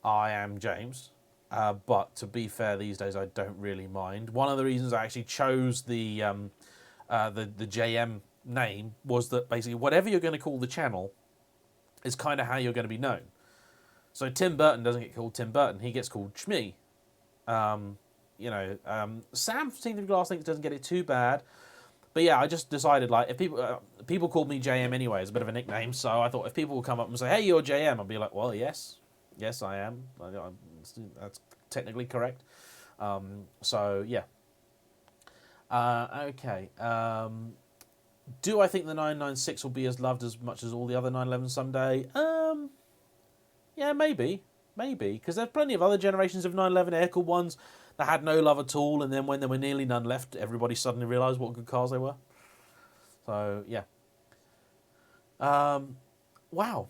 I am James. But to be fair, these days I don't really mind. One of the reasons I actually chose the JayEmm name was that basically whatever you're going to call the channel is kind of how you're going to be known. So Tim Burton doesn't get called Tim Burton; he gets called Shmee. Sam Team of Glass thinks doesn't get it too bad, but yeah, I just decided like if people called me JayEmm anyway, it's a bit of a nickname. So I thought if people would come up and say, "Hey, you're JayEmm," I'd be like, "Well, yes, I am. That's technically correct." So yeah. Okay. Do I think the 996 will be as loved as much as all the other 911s someday? Yeah, maybe, because there's plenty of other generations of 911 air-cooled ones that had no love at all, and then when there were nearly none left, everybody suddenly realised what good cars they were. So yeah. Wow.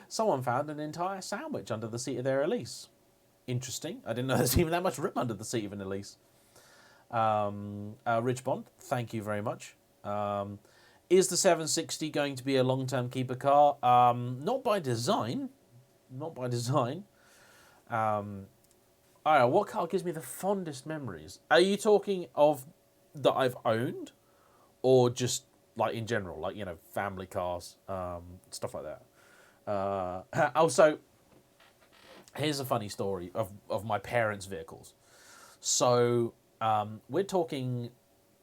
Someone found an entire sandwich under the seat of their Elise. Interesting. I didn't know there's even that much room under the seat of an Elise. Rich Bond, thank you very much. Is the 760 going to be a long-term keeper car? Not by design. Not by design. I don't know, what car gives me the fondest memories? Are you talking of that I've owned? Or just, like, in general? Like, you know, family cars, stuff like that. Also, here's a funny story of my parents' vehicles. So, we're talking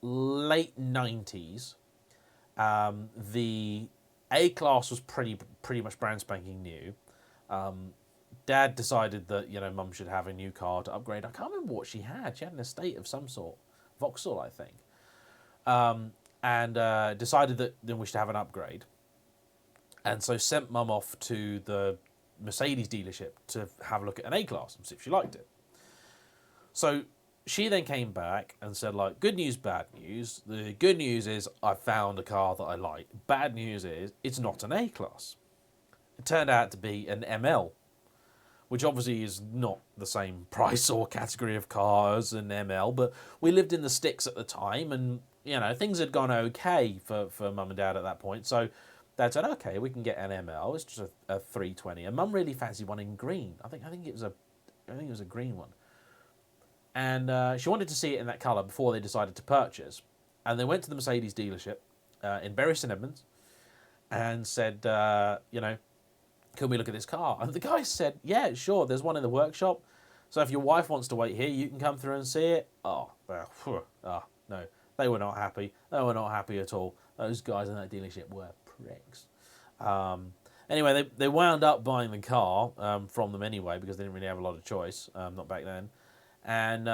late 90s. The A-Class was pretty much brand spanking new. Dad decided that, you know, Mum should have a new car to upgrade. I can't remember what she had. She had an estate of some sort. Vauxhall, I think. And decided that then we should have an upgrade. And so sent Mum off to the Mercedes dealership to have a look at an A-Class and see if she liked it. So she then came back and said, like, good news, bad news. The good news is I found a car that I like. Bad news is it's not an A-Class. It turned out to be an ML, which obviously is not the same price or category of car as an ML, but we lived in the sticks at the time, and, you know, things had gone okay for Mum and Dad at that point. So Dad said, okay, we can get an ML. It's just a 320. And Mum really fancied one in green. I think it was a green one. And she wanted to see it in that colour before they decided to purchase. And they went to the Mercedes dealership in Bury St Edmunds and said, you know, can we look at this car? And the guy said, yeah, sure, there's one in the workshop. So if your wife wants to wait here, you can come through and see it. Oh, no, they were not happy. They were not happy at all. Those guys in that dealership were pricks. Anyway, they wound up buying the car from them anyway because they didn't really have a lot of choice, not back then. And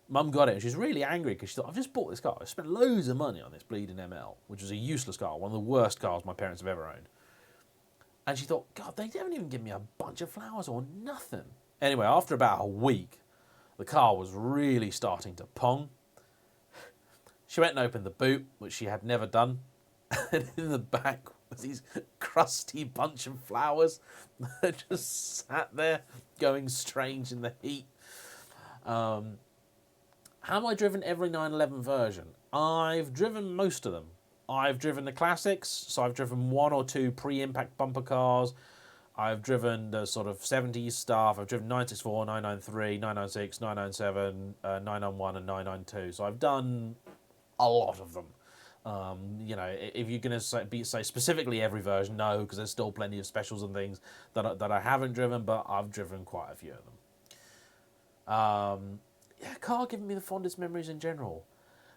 Mum got it, and she's really angry because she thought, I've just bought this car. I spent loads of money on this bleeding ML, which was a useless car, one of the worst cars my parents have ever owned. And she thought, God, they don't even give me a bunch of flowers or nothing. Anyway, after about a week, the car was really starting to pong. She went and opened the boot, which she had never done. And in the back was these crusty bunch of flowers that just sat there going strange in the heat. Have I driven every 911 version? I've driven most of them. I've driven the classics, so I've driven one or two pre-impact bumper cars. I've driven the sort of 70s stuff. I've driven 964, 993, 996, 997, 991 and 992. So I've done a lot of them. You know, if you're going to say specifically every version, no, because there's still plenty of specials and things that I haven't driven, but I've driven quite a few of them. Yeah, car giving me the fondest memories in general.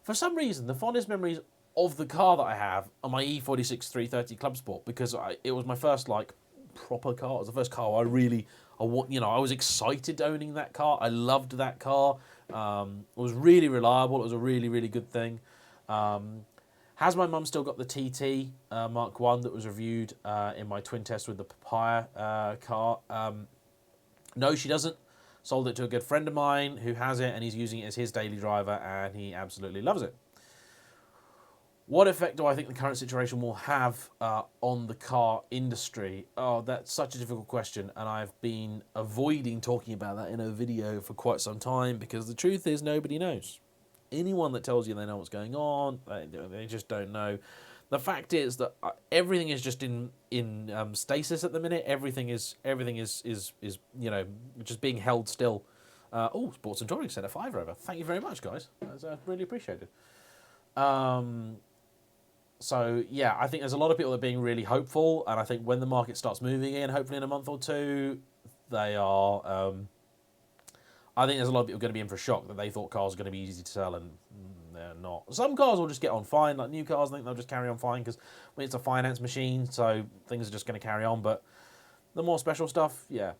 For some reason, the fondest memories of the car that I have are my E46 330 Club Sport, because it was my first, like, proper car. It was the first car I was excited owning that car. I loved that car. It was really reliable. It was a really, really good thing. Has my mum still got the TT Mark 1 that was reviewed in my twin test with the Papaya car? No, she doesn't. Sold it to a good friend of mine who has it, and he's using it as his daily driver, and he absolutely loves it. What effect do I think the current situation will have on the car industry? Oh, that's such a difficult question, and I've been avoiding talking about that in a video for quite some time, because the truth is nobody knows. Anyone that tells you they know what's going on, they just don't know. the fact is that everything is just in stasis at the minute. Everything is you know, just being held still. Oh, Sports and Touring sent a $5 over. Thank you very much, guys. That's really appreciated. So yeah, I think there's a lot of people that are being really hopeful, and I think when the market starts moving in, hopefully in a month or two, they are. I think there's a lot of people going to be in for a shock that they thought cars were going to be easy to sell, and they're not. Some cars will just get on fine, like new cars. I think they'll just carry on fine because it's a finance machine, so things are just going to carry on. But the more special stuff, yeah.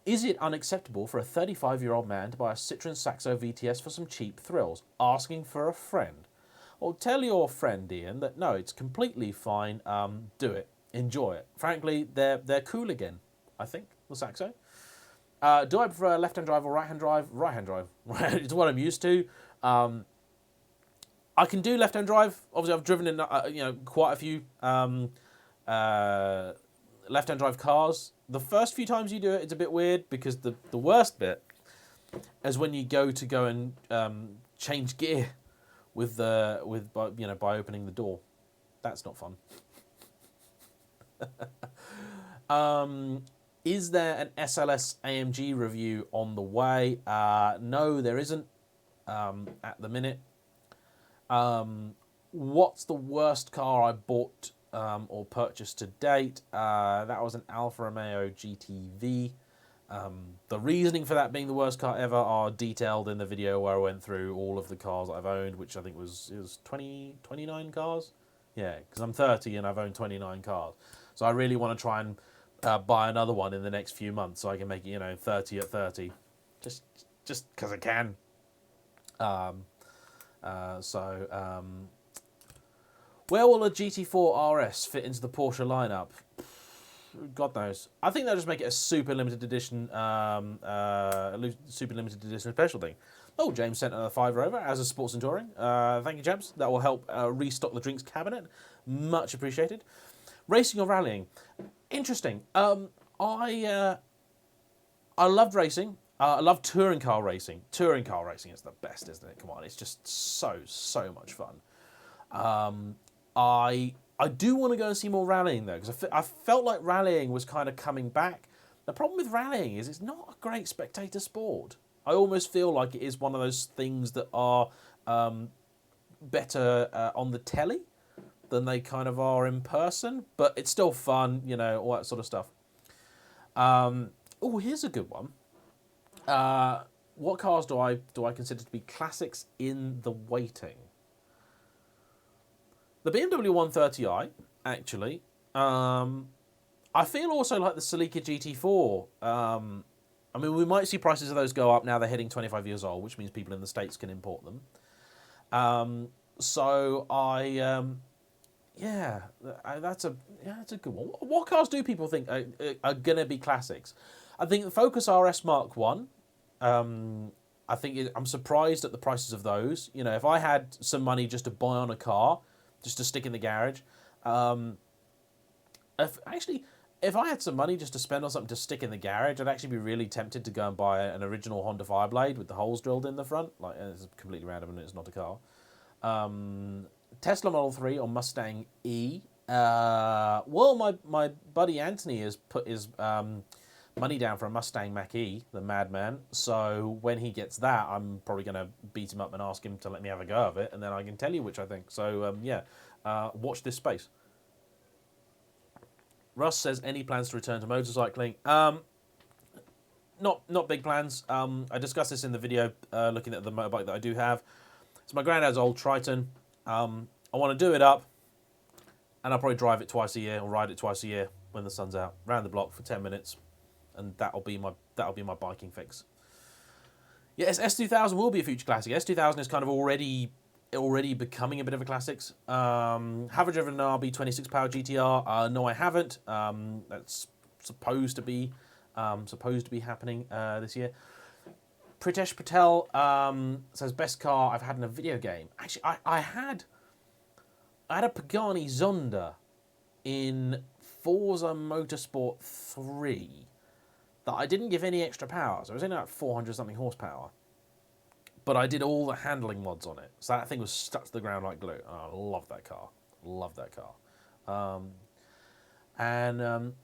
Is it unacceptable for a 35-year-old man to buy a Citroen Saxo VTS for some cheap thrills? Asking for a friend. Well, tell your friend, Ian, that no, it's completely fine. Do it. Enjoy it. Frankly, they're cool again, I think, the Saxo. Do I prefer left-hand drive or right-hand drive? Right-hand drive. It's what I'm used to. I can do left-hand drive. Obviously, I've driven in you know, quite a few left-hand drive cars. The first few times you do it, it's a bit weird because the worst bit is when you go and change gear by opening the door. That's not fun. Is there an SLS AMG review on the way? No, there isn't at the minute. What's the worst car I bought or purchased to date? That was an Alfa Romeo GTV. The reasoning for that being the worst car ever are detailed in the video where I went through all of the cars I've owned, which I think was 29 cars. Yeah, because I'm 30 and I've owned 29 cars. So I really want to try and buy another one in the next few months so I can make it, 30 at 30. Just because I can. Where will a GT4 RS fit into the Porsche lineup? God knows. I think they'll just make it a super limited edition, special thing. Oh, James sent a $5 over as a Sports and Touring. Thank you, James. That will help restock the drinks cabinet. Much appreciated. Racing or rallying? Interesting. I loved racing. I love touring car racing. Touring car racing is the best, isn't it? Come on, it's just so much fun. I do want to go and see more rallying though, because I felt like rallying was kind of coming back. The problem with rallying is it's not a great spectator sport. I almost feel like it is one of those things that are better on the telly than they kind of are in person, but it's still fun, all that sort of stuff. Oh, here's a good one. What cars do I consider to be classics in the waiting? The BMW 130i, actually. I feel also like the Celica GT4. I mean, we might see prices of those go up now. They're hitting 25 years old, which means people in the States can import them. That's a good one. What cars do people think are going to be classics? I think the Focus RS Mark 1. I think I'm surprised at the prices of those. If I had some money just to buy on a car, just to stick in the garage, if I had some money just to spend on something to stick in the garage, I'd actually be really tempted to go and buy an original Honda Fireblade with the holes drilled in the front. Like, it's completely random and it's not a car. Tesla Model 3 or Mustang E. Well, my buddy Anthony has put his money down for a Mustang Mach-E, the madman. So when he gets that, I'm probably going to beat him up and ask him to let me have a go of it, and then I can tell you which I think. So, watch this space. Russ says, any plans to return to motorcycling? Not big plans. I discussed this in the video looking at the motorbike that I do have. It's my granddad's old Triton. I want to do it up, and I'll probably drive it twice a year or ride it twice a year when the sun's out, round the block for 10 minutes, and that'll be my biking fix. Yes, S2000 will be a future classic. S2000 is kind of already becoming a bit of a classic. Have I driven an RB26 Power GTR? No, I haven't. That's supposed to be happening this year. Pritesh Patel says, best car I've had in a video game. Actually, I had a Pagani Zonda in Forza Motorsport 3 that I didn't give any extra power. So it was only like 400 something horsepower. But I did all the handling mods on it. So that thing was stuck to the ground like glue. And I love that car. Love that car.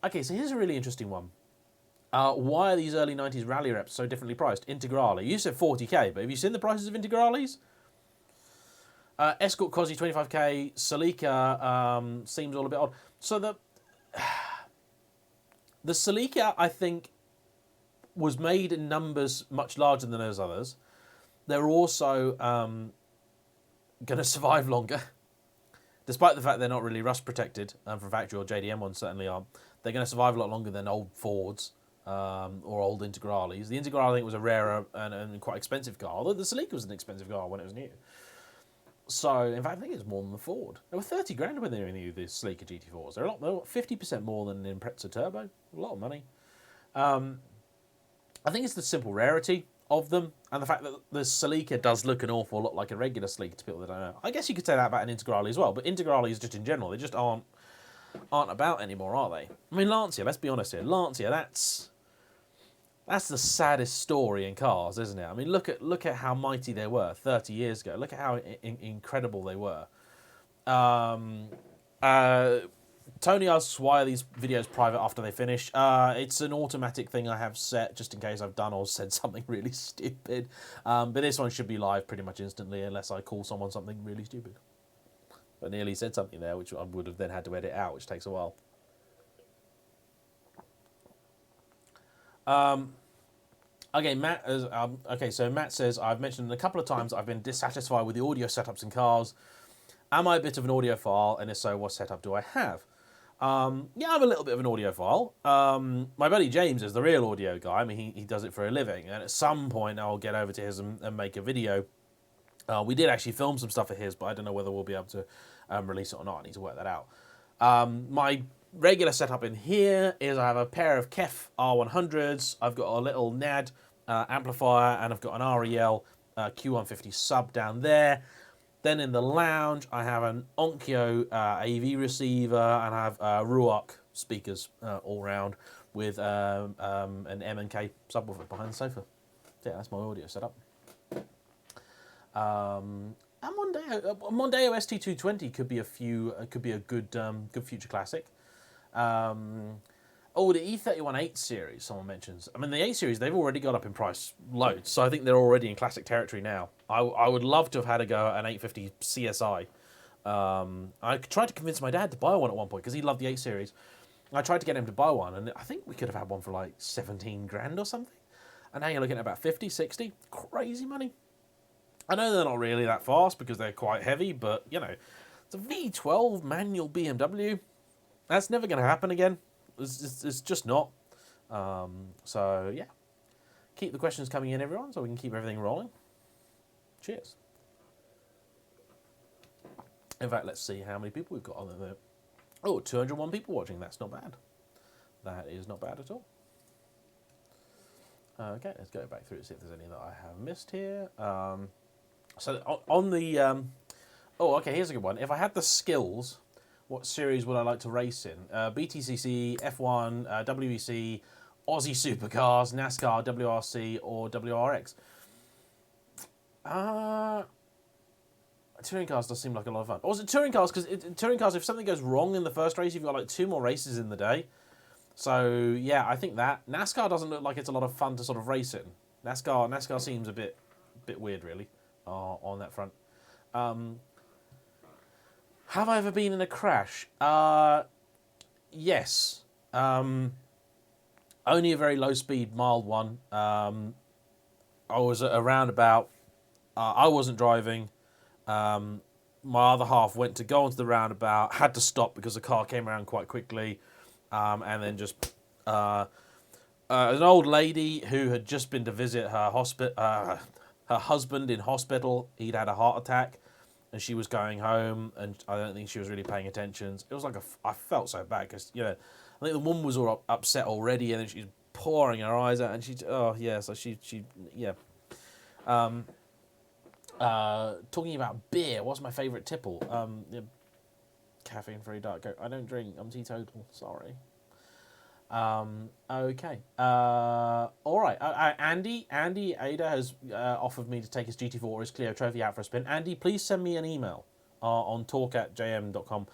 Okay, so here's a really interesting one. Why are these early 90s rally reps so differently priced? Integrale. You said 40k, but have you seen the prices of Integrales? Escort Cosy 25k. Celica seems all a bit odd. So the Celica, I think, was made in numbers much larger than those others. They're also going to survive longer, despite the fact they're not really rust protected from factory, or JDM ones certainly aren't. They're going to survive a lot longer than old Fords or old Integrales. The Integrale, I think, was a rarer and quite expensive car, although the Celica was an expensive car when it was new. So, in fact, I think it was more than the Ford. They were 30 grand when they were new, the Celica GT4s. They're 50% more than an Precut Turbo. A lot of money. I think it's the simple rarity of them, and the fact that the Celica does look an awful lot like a regular Celica to people that don't know. I guess you could say that about an Integrale as well, but Integrales just in general, they just aren't about anymore, are they? I mean, Lancia, let's be honest here. Lancia, that's the saddest story in cars, isn't it? I mean, look at how mighty they were 30 years ago. Look at how incredible they were. Tony asks, why are these videos private after they finish? It's an automatic thing I have set just in case I've done or said something really stupid. But this one should be live pretty much instantly unless I call someone something really stupid. I nearly said something there which I would have then had to edit out, which takes a while. Okay, Matt. So Matt says, I've mentioned a couple of times I've been dissatisfied with the audio setups in cars. Am I a bit of an audiophile? And if so, what setup do I have? Yeah, I'm a little bit of an audiophile. My buddy James is the real audio guy. I mean, he does it for a living. And at some point, I'll get over to his and make a video. We did actually film some stuff of his, but I don't know whether we'll be able to release it or not. I need to work that out. My regular setup in here is I have a pair of Kef R100s. I've got a little NAD amplifier, and I've got an REL Q150 sub down there. Then in the lounge, I have an Onkyo AV receiver, and I have Ruark speakers all round with an M&K subwoofer behind the sofa. Yeah, that's my audio setup. And Mondeo ST220 could be a good future classic. The E31 8 series, someone mentions. I mean, the 8 series, they've already got up in price loads, so I think they're already in classic territory now. I would love to have had a go at an 850 CSI. I tried to convince my dad to buy one at one point because he loved the 8 series. I tried to get him to buy one, and I think we could have had one for like 17 grand or something. And now you're looking at about 50, 60. Crazy money. I know they're not really that fast because they're quite heavy, but, you know, it's a V12 manual BMW. That's never going to happen again. It's just not. So, yeah. Keep the questions coming in, everyone, so we can keep everything rolling. Cheers. In fact, let's see how many people we've got on there. Oh, 201 people watching. That's not bad. That is not bad at all. Okay, let's go back through and see if there's any that I have missed here. So on the... okay, here's a good one. If I had the skills, what series would I like to race in? BTCC, F1, WEC, Aussie Supercars, NASCAR, WRC, or WRX? Touring cars does seem like a lot of fun. Or is it touring cars? Because touring cars, if something goes wrong in the first race, you've got like 2 more races in the day. So, yeah, I think that. NASCAR doesn't look like it's a lot of fun to sort of race in. NASCAR seems a bit weird, really, on that front. Have I ever been in a crash? Yes. Only a very low-speed, mild one. I was at a roundabout. I wasn't driving. My other half went to go onto the roundabout, had to stop because the car came around quite quickly, and then just an old lady who had just been to visit her husband in hospital. He'd had a heart attack, and she was going home, and I don't think she was really paying attention. It was like I felt so bad because, you know, I think the woman was all upset already, and then she's pouring her eyes out, and talking about beer, what's my favourite tipple? Caffeine-free Diet Coke. I don't drink. I'm teetotal. Sorry. Okay. All right. Andy Ada has offered me to take his GT4 or his Clio Trophy out for a spin. Andy, please send me an email on talk@jm.com.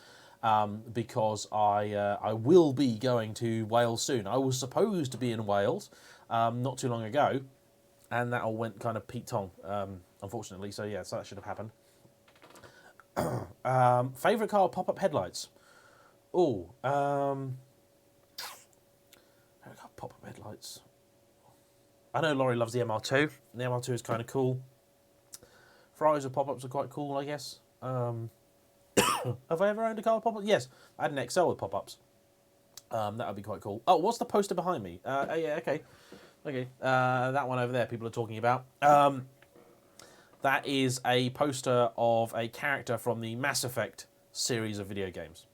Because I will be going to Wales soon. I was supposed to be in Wales not too long ago, and that all went kind of Pete Tong, unfortunately. So yeah, so that should have happened. Favorite car with pop-up headlights? Oh, pop-up headlights. I know Laurie loves the MR2. The MR2 is kind of cool. Ferraris with pop-ups are quite cool, I guess. Have I ever owned a car with pop-ups? Yes, I had an XL with pop-ups. That would be quite cool. Oh, what's the poster behind me? Oh yeah, okay. That one over there people are talking about. That is a poster of a character from the Mass Effect series of video games.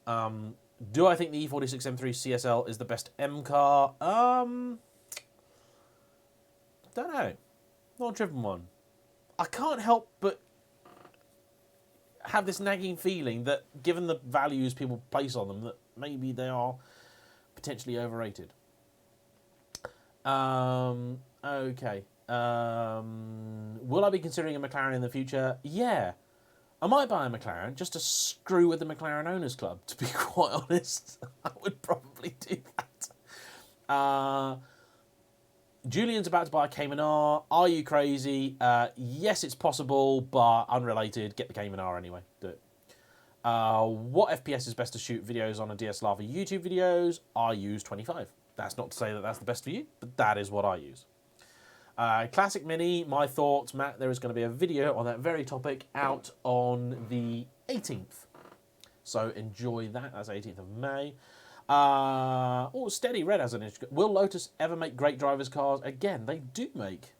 Do I think the E46 M3 CSL is the best M car? Don't know. Not a driven one. I can't help but have this nagging feeling that, given the values people place on them, that maybe they are potentially overrated. Okay. Will I be considering a McLaren in the future? Yeah. I might buy a McLaren just to screw with the McLaren Owners Club, to be quite honest. I would probably do that. Julian's about to buy a Cayman R. Are you crazy? Yes, it's possible, but unrelated. Get the Cayman R anyway. Do it. What FPS is best to shoot videos on a DSLR for YouTube videos? I use 25. That's not to say that that's the best for you, but that is what I use. Classic Mini, my thoughts, Matt, there is going to be a video on that very topic out on the 18th. So enjoy that. That's 18th of May. Steady Red has an issue. Will Lotus ever make great drivers' cars? Again, they do make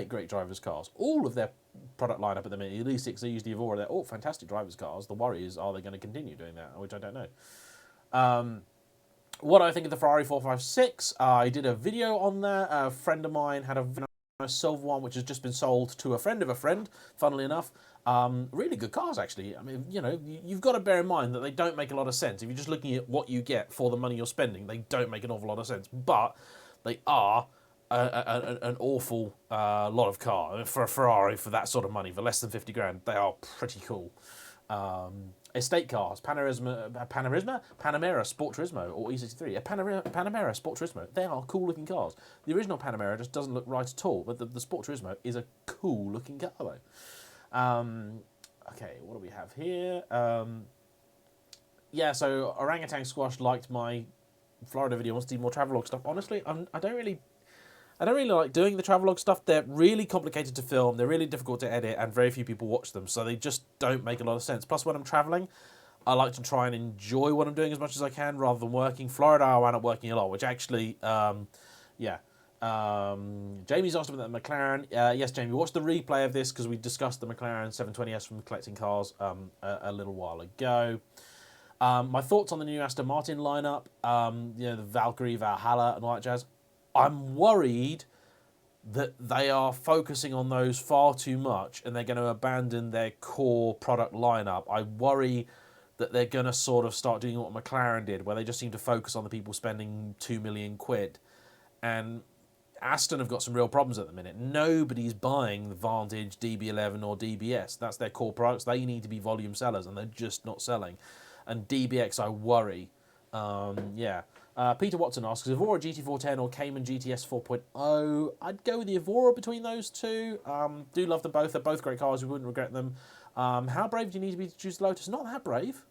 great drivers' cars. All of their product lineup at the minute, the E6, they use the Evora, they're all fantastic drivers' cars. The worry is, are they going to continue doing that, which I don't know. What do I think of the Ferrari 456? I did a video on that. A friend of mine had a silver one, which has just been sold to a friend of a friend, funnily enough. Really good cars, actually. I mean, you know, you've got to bear in mind that they don't make a lot of sense. If you're just looking at what you get for the money you're spending, they don't make an awful lot of sense. But they are an awful lot of car. I mean, for a Ferrari, for that sort of money, for less than 50 grand, they are pretty cool. Estate cars, Panamera Sport Turismo, or E63, a Panamera Sport Turismo. They are cool looking cars. The original Panamera just doesn't look right at all, but the Sport Turismo is a cool looking car though. Okay, what do we have here? Yeah, so Orangutan Squash liked my Florida video, wants to do more travelogue stuff. Honestly, I don't really like doing the travelogue stuff. They're really complicated to film, they're really difficult to edit, and very few people watch them, so they just don't make a lot of sense. Plus, when I'm traveling, I like to try and enjoy what I'm doing as much as I can, rather than working. Florida, I wound up working a lot, which actually, yeah. Jamie's asked about the McLaren. Yes, Jamie, watch the replay of this, because we discussed the McLaren 720S from Collecting Cars a little while ago. My thoughts on the new Aston Martin lineup, you know, the Valkyrie, Valhalla, and all that jazz. I'm worried that they are focusing on those far too much and they're going to abandon their core product lineup. I worry that they're going to sort of start doing what McLaren did, where they just seem to focus on the people spending 2 million quid. And Aston have got some real problems at the minute. Nobody's buying the Vantage, DB11 or DBS. That's their core products. They need to be volume sellers and they're just not selling. And DBX, I worry. Yeah. Peter Watson asks, Evora GT410 or Cayman GTS 4.0? I'd go with the Evora between those two. Do love them both. They're both great cars. We wouldn't regret them. How brave do you need to be to choose Lotus? Not that brave.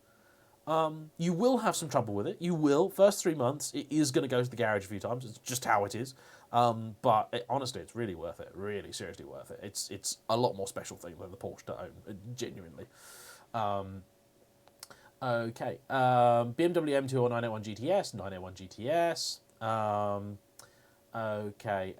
You will have some trouble with it. You will. First 3 months, it is going to go to the garage a few times. It's just how it is. But honestly, it's really worth it. Really, seriously worth it. It's a lot more special thing than the Porsche to own. Genuinely. Okay, BMW M2 or 981 GTS, 981 GTS. Okay.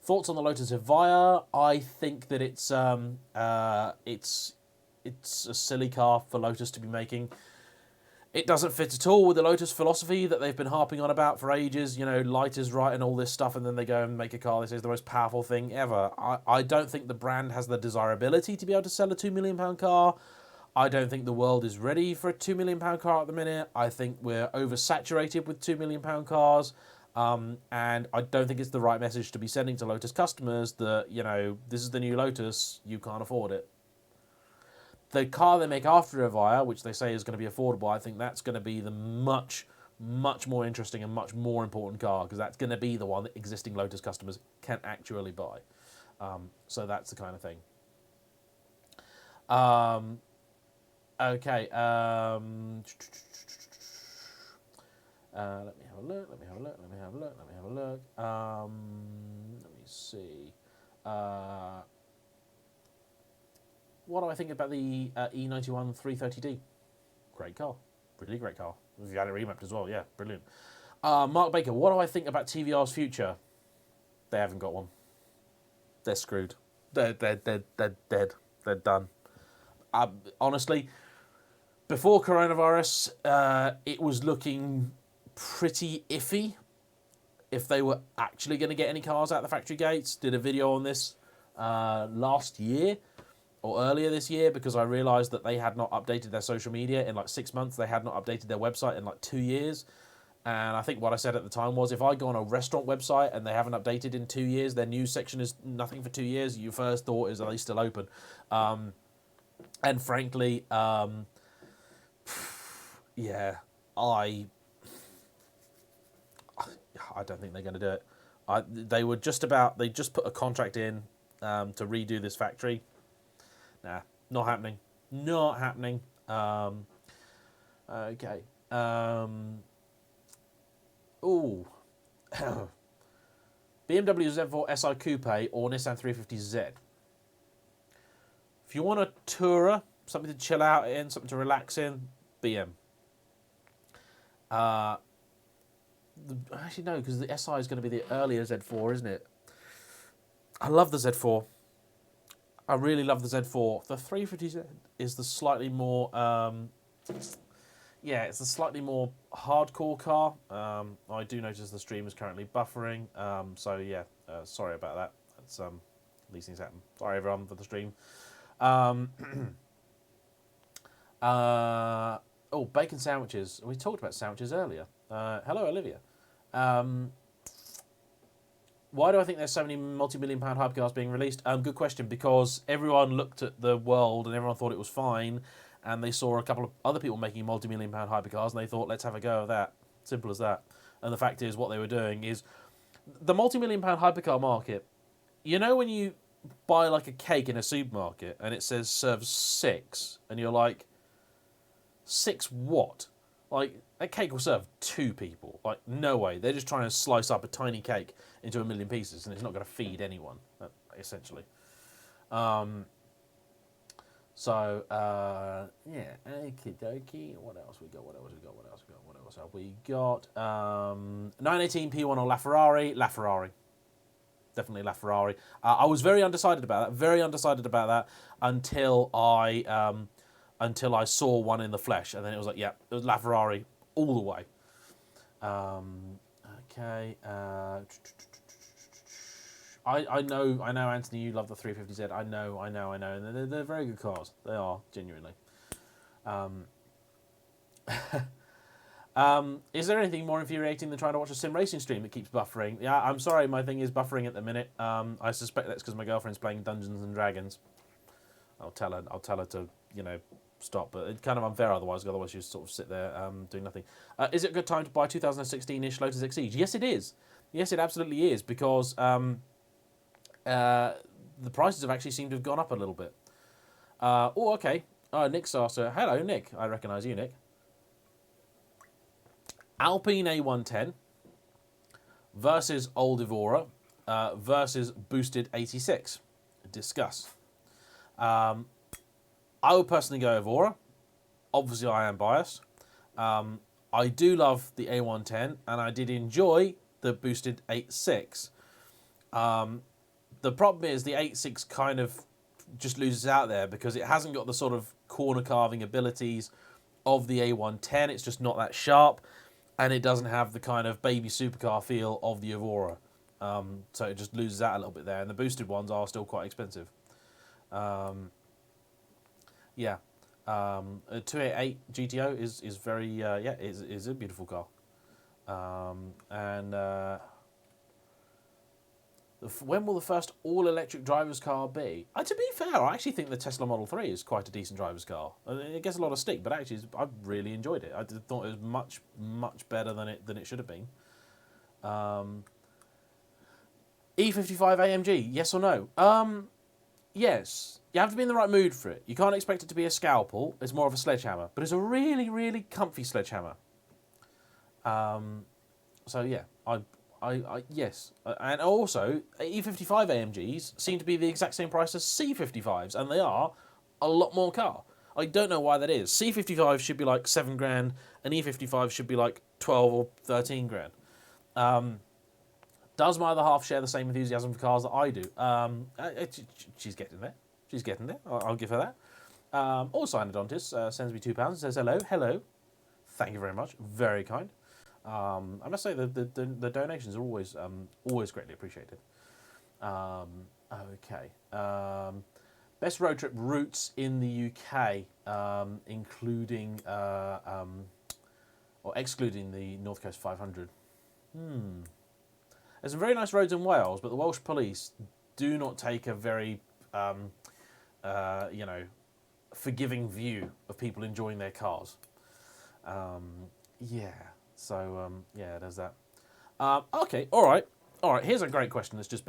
Thoughts on the Lotus Evija? I think that it's a silly car for Lotus to be making. It doesn't fit at all with the Lotus philosophy that they've been harping on about for ages, you know, light is right and all this stuff, and then they go and make a car that is the most powerful thing ever. I don't think the brand has the desirability to be able to sell a £2 million car. I don't think the world is ready for a £2 million car at the minute. I think we're oversaturated with £2 million cars. And I don't think it's the right message to be sending to Lotus customers that, you know, this is the new Lotus, you can't afford it. The car they make after Evija, which they say is going to be affordable, I think that's going to be the much more interesting and much more important car, because that's going to be the one that existing Lotus customers can actually buy. So that's the kind of thing. Okay. Let me have a look. Let me see. What do I think about the E91 330D? Great car. Really great car. We've had it remapped as well. Yeah, brilliant. Mark Baker, what do I think about TVR's future? They haven't got one. They're screwed. They're dead. They're done. Honestly, before coronavirus, it was looking pretty iffy if they were actually going to get any cars out the factory gates. Did a video on this last year or earlier this year, because I realised that they had not updated their social media in like 6 months. They had not updated their website in like 2 years. And I think what I said at the time was, if I go on a restaurant website and they haven't updated in 2 years, their news section is nothing for 2 years, your first thought is, are they still open? And frankly, yeah, I don't think they're going to do it. They just put a contract in to redo this factory. Nah, not happening. Not happening. Okay. Ooh. BMW Z4 SI Coupe or Nissan 350Z. If you want a tourer, something to chill out in, something to relax in, BM. Actually, no, because the SI is going to be the earlier Z4, isn't it? I love the Z4. I really love the Z4. The 350Z is the slightly more, yeah, it's a slightly more hardcore car. I do notice the stream is currently buffering, so yeah, sorry about that. That's these things happen. Sorry everyone for the stream. Oh, bacon sandwiches. We talked about sandwiches earlier. Hello, Olivia. Why do I think there's so many multi-million-pound hypercars being released? Good question, because everyone looked at the world and everyone thought it was fine, and they saw a couple of other people making multi-million-pound hypercars, and they thought, let's have a go of that. Simple as that. And the fact is, what they were doing is, the multi-million-pound hypercar market, you know when you buy like a cake in a supermarket and it says serve 6, and you're like, 6 what? Like, that cake will serve 2 people. Like, no way. They're just trying to slice up a tiny cake into a million pieces, and it's not going to feed anyone, essentially. Yeah, okie dokie. What else we got? 918 P1 or LaFerrari? LaFerrari. Definitely LaFerrari. I was very undecided about that, until I saw one in the flesh, and then it was like, yeah, it was LaFerrari all the way. Okay. I know, Anthony, you love the 350Z. I know, and they're very good cars. They are, genuinely. Is there anything more infuriating than trying to watch a sim racing stream that keeps buffering? Yeah, I'm sorry, my thing is buffering at the minute. I suspect that's because my girlfriend's playing Dungeons and Dragons. I'll tell her to, you know, stop, but it's kind of unfair otherwise she'll sort of sit there doing nothing. Is it a good time to buy 2016-ish Lotus Exige? Yes, it is. Yes, it absolutely is, because the prices have actually seemed to have gone up a little bit. Oh, okay. Nick Sasser. Hello, Nick. I recognise you, Nick. Alpine A110 versus Old Evora versus Boosted 86. Discuss. I would personally go Evora. Obviously, I am biased. I do love the A110, and I did enjoy the Boosted 86. The problem is the 86 kind of just loses out there because it hasn't got the sort of corner carving abilities of the A110. It's just not that sharp, and it doesn't have the kind of baby supercar feel of the Evora. So it just loses out a little bit there, and the boosted ones are still quite expensive. Yeah, a 288 GTO is very is a beautiful car. When will the first all-electric driver's car be? To be fair, I actually think the Tesla Model 3 is quite a decent driver's car. It gets a lot of stick, but actually, I've really enjoyed it. I thought it was much, much better than it should have been. E55 AMG, yes or no? Yes. You have to be in the right mood for it. You can't expect it to be a scalpel. It's more of a sledgehammer, but it's a really, really comfy sledgehammer. So yeah, yes, and also E55 AMGs seem to be the exact same price as C55s, and they are a lot more car. I don't know why that is. C55 should be like 7 grand, and E55 should be like 12 or 13 grand. Does my other half share the same enthusiasm for cars that I do? She's getting there. She's getting there. I'll give her that. Also, Anodontis sends me £2 and says hello. Hello. Thank you very much. Very kind. I must say the donations are always greatly appreciated. Okay. Best road trip routes in the UK, including or excluding the North Coast 500. There's some very nice roads in Wales, but the Welsh police do not take a very forgiving view of people enjoying their cars. Yeah. So, yeah, there's that. Okay, all right. Here's a great question that's just